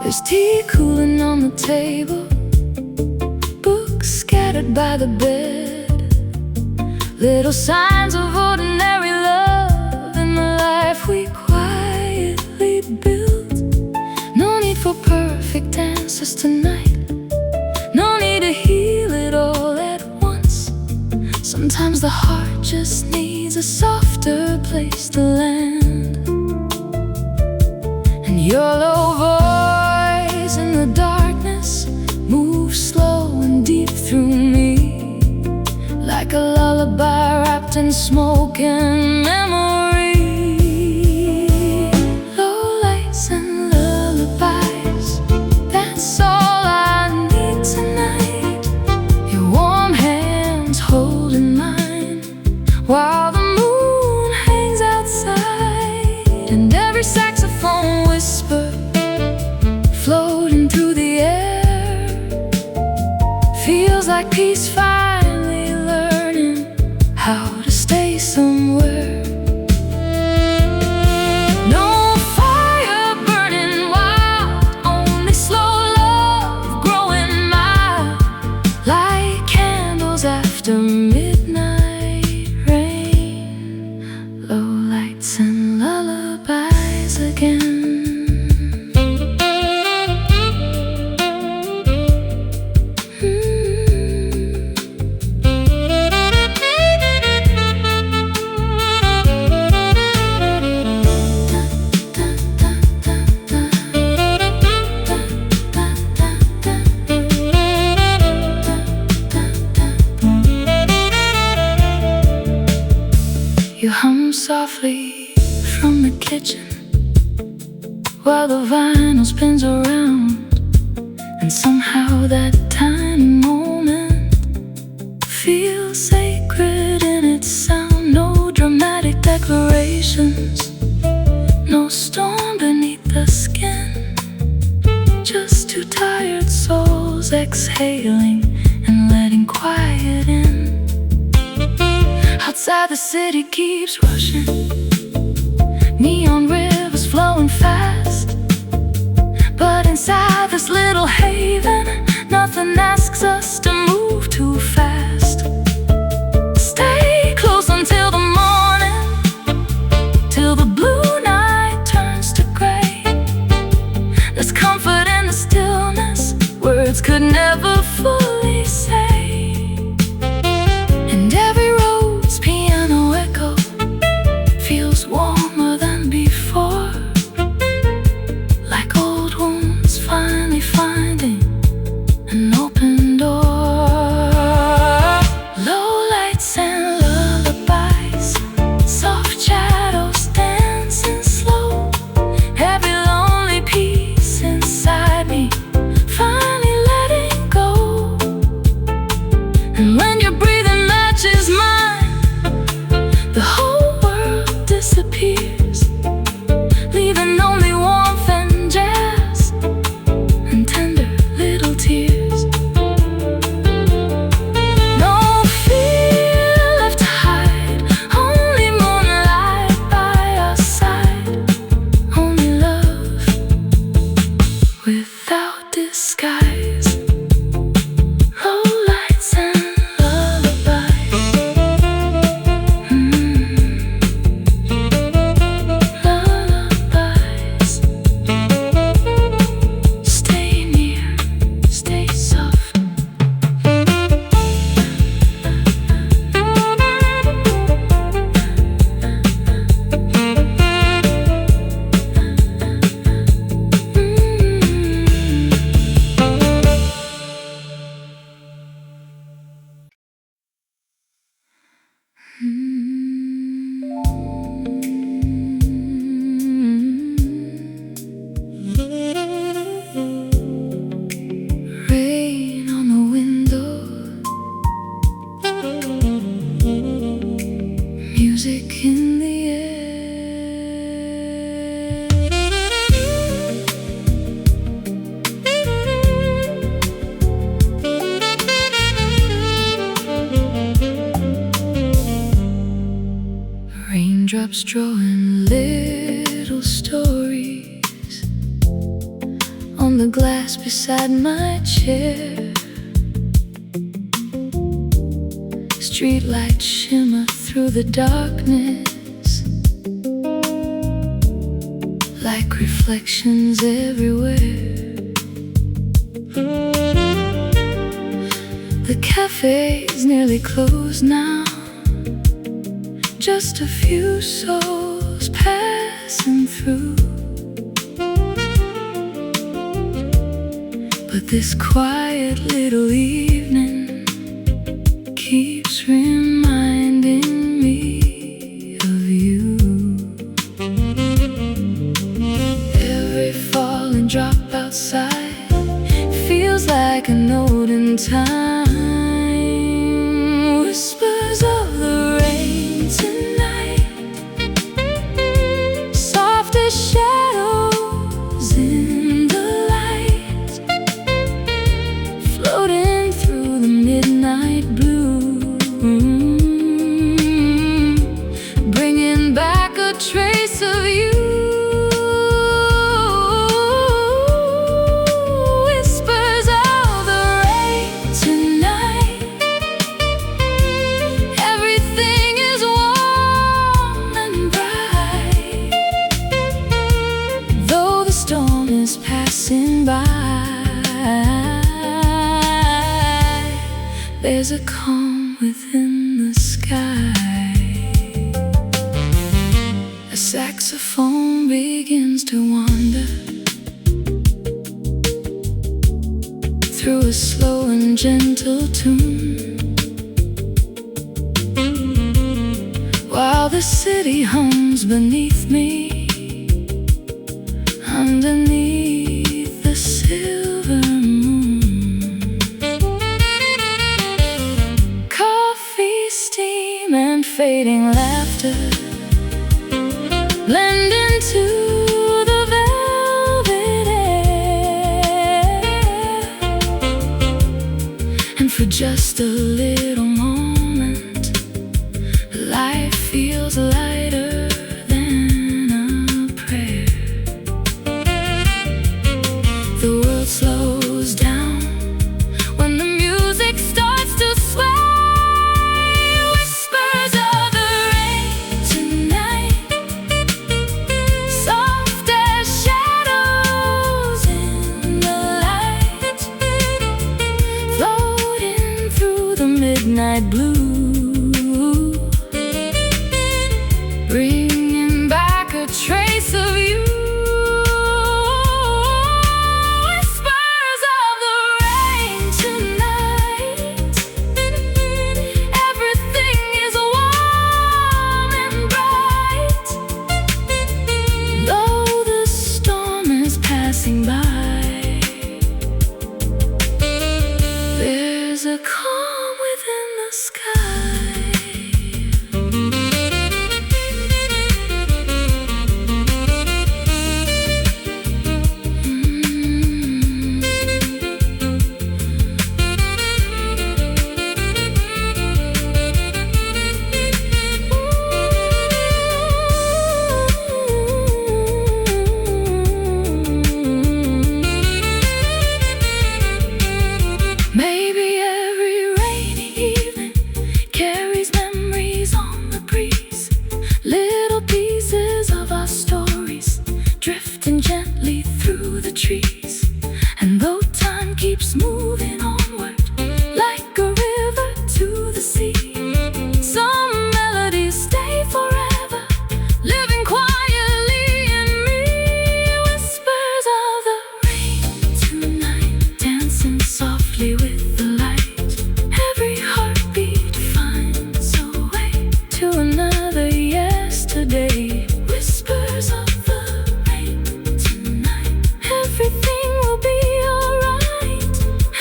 There's tea cooling on the table, books scattered by the bed, little signs of ordinary love in the life we quietly built. No need for perfect answers tonight, no need to heal it all at once. Sometimes the heart just needs a softer place to land. And your low voice in the darkness moves slow and deep through me, like a lullaby wrapped in smoke and memory. Low lights and lullabies, that's all I need tonight. Your warm hands holding mine while the moon hangs outside, and every saxophone whisper floating through the air feels like peace finally learning how to stay somewhere. softly from the kitchen while the vinyl spins around, and somehow that tiny moment feels sacred in its sound. No dramatic declarations, no storm beneath the skin, just two tired souls exhaling and letting quiet in. Outside the city keeps rushing, neon rivers flowing fast, but inside this little haven, nothing asks us to move too fast. Stay close until the morning, till the blue night turns to gray. There's comfort in the stillness words could never fully say. And every road's piano echo feels warmer than before, like old wounds finally finding an open door. Low lights and lullabies, soft shadows dancing slow, every lonely piece inside me finally letting go. And when your breathing matches mine, the whole world disappears, leaving only warmth and jazz and tender little tears. No fear left to hide, only moonlight by our side, only love without disguise. Low lights and lullabies, lullabies. Stay near, stay soft. Rain on the window, music in the air. Raindrops drawing little stories on the glass beside my chair. Streetlights shimmer through the darkness like reflections everywhere. The cafe's nearly closed now, just a few souls passing through. But this quiet little evening keeps reminding me of you. Every falling drop outside feels like a note in time. Whispers of the rain tonight, soft as shadows in the light, floating through the midnight blue, bringing back a trace of you. Whispers of the rain tonight, everything is warm and bright, though the storm is passing by. There's a calm within the sky. A saxophone begins to wander through a slow and gentle tune, while the city hums beneath me, underneath the silver moon. Coffee, steam, and fading laughter blend into the velvet air, and for just a little moment, life feels lighter than a prayer. The world slows down when the music starts to sway. Whispers of the rain tonight, soft as shadows in the light, floating through the midnight blue, bringing back a trace of you. Whispers of the rain tonight, everything is warm and bright, though the storm is passing by. There's a calm within the sky. Maybe every rainy evening carries memories on the breeze, little pieces of our stories drifting gently through the trees. And though time keeps moving onward like a river to the sea, some melodies stay forever, living quietly in me. Whispers of the rain tonight, dancing softly with the light. Every heartbeat finds a way to another yesterday. Whispers of the rain tonight, everything will be alright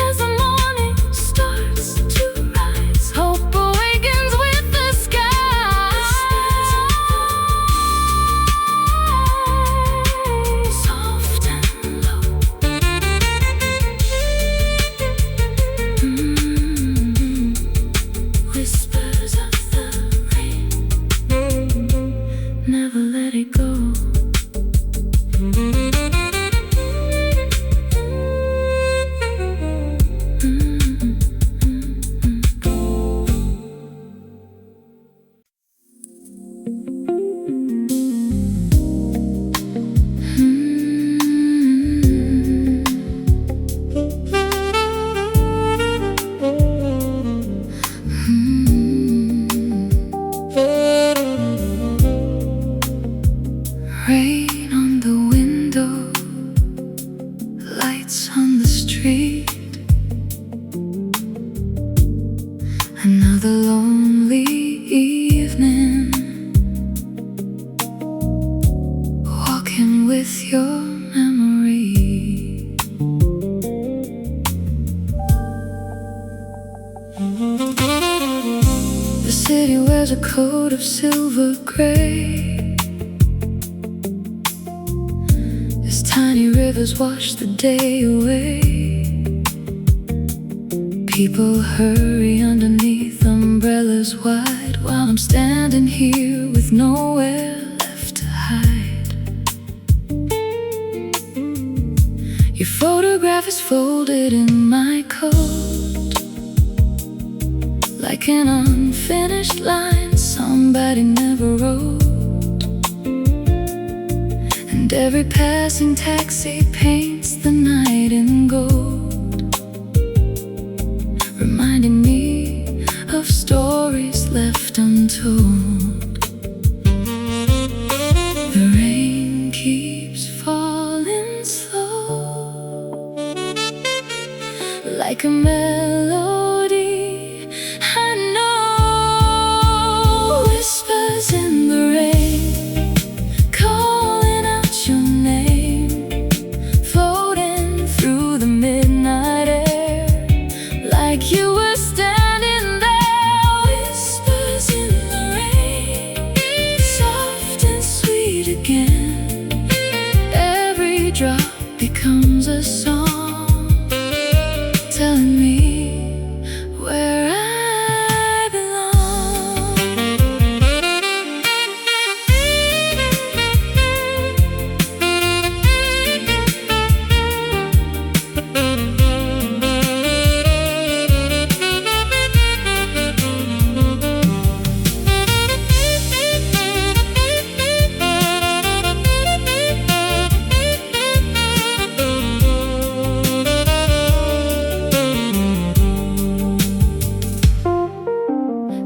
as the morning starts to rise. Hope awakens with the sky, soft and low. Whispers of the rain, never let it go. Rain on the window, lights on the street, another lonely evening, walking with your memory. The city wears a coat of silver gray, as tiny rivers wash the day away. People hurry underneath umbrellas wide, while I'm standing here with nowhere left to hide. Your photograph is folded in my coat, like an unfinished line somebody never wrote. And every passing taxi paints the night in gold, reminding me of stories left untold. The rain keeps falling slow, like a melody I know. Whispers in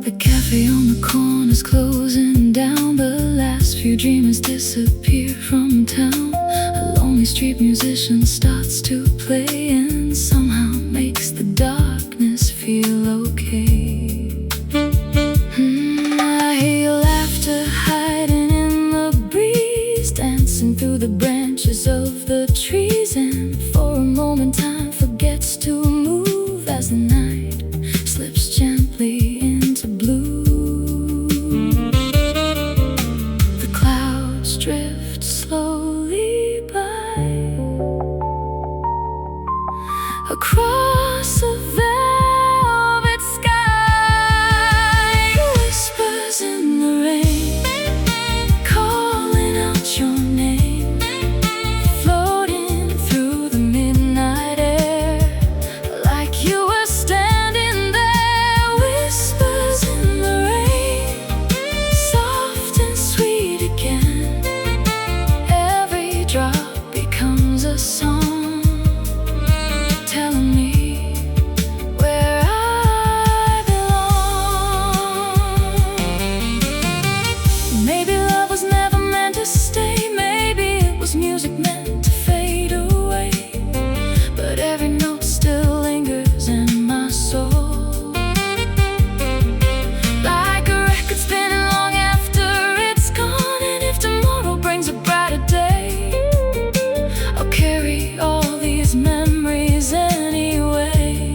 The cafe on the corner's closing down. The last few dreamers disappear from town. A lonely street musician starts to play and somehow makes the darkness feel okay. I hear your laughter hiding in the breeze, dancing through the branches of the trees. And for a moment time forgets to move as the night slips gently into blue. The clouds drift slowly by across a velvet sky. Whispers in the rain, calling out your name, floating through the midnight air, like you were standing there. Whispers in the rain, soft and sweet again. Every drop becomes a song, telling me where I belong. Maybe love was never meant to stay. Maybe it was music meant to fade away. But every note still lingers in my soul, like a record spinning long after it's gone. And if tomorrow brings a brighter day, I'll carry all these memories anyway.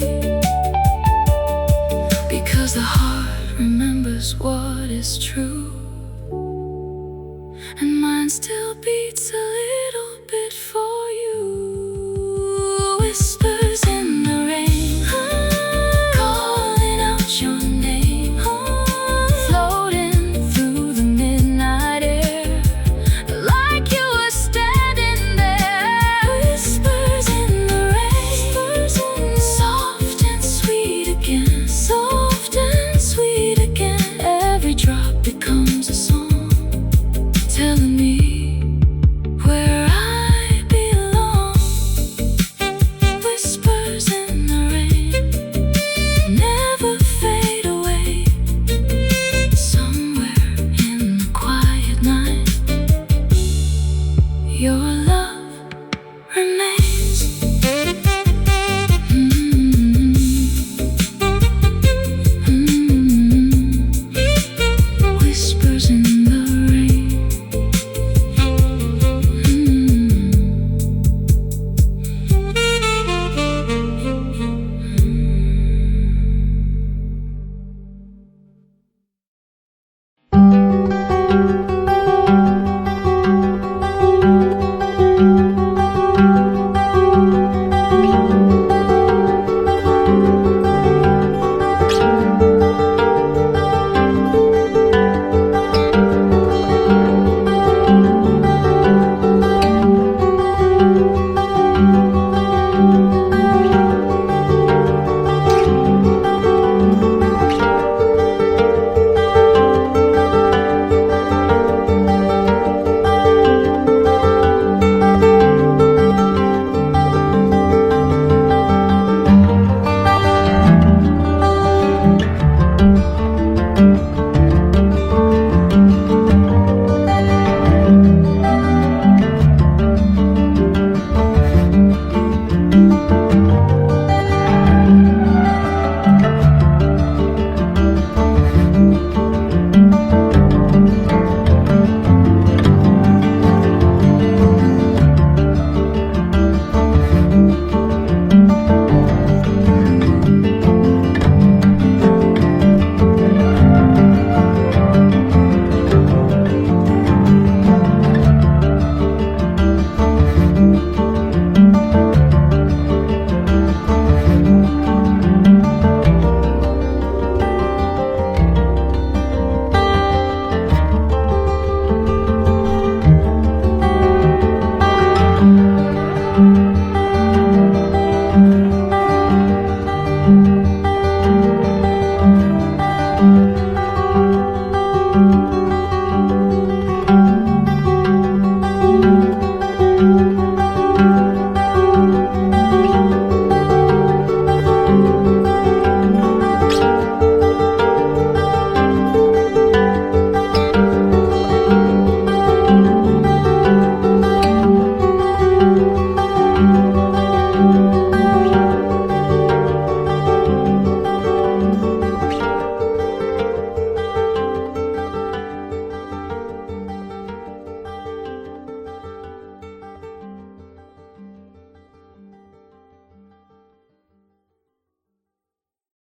Because the heart remembers what is true, and mine still beats a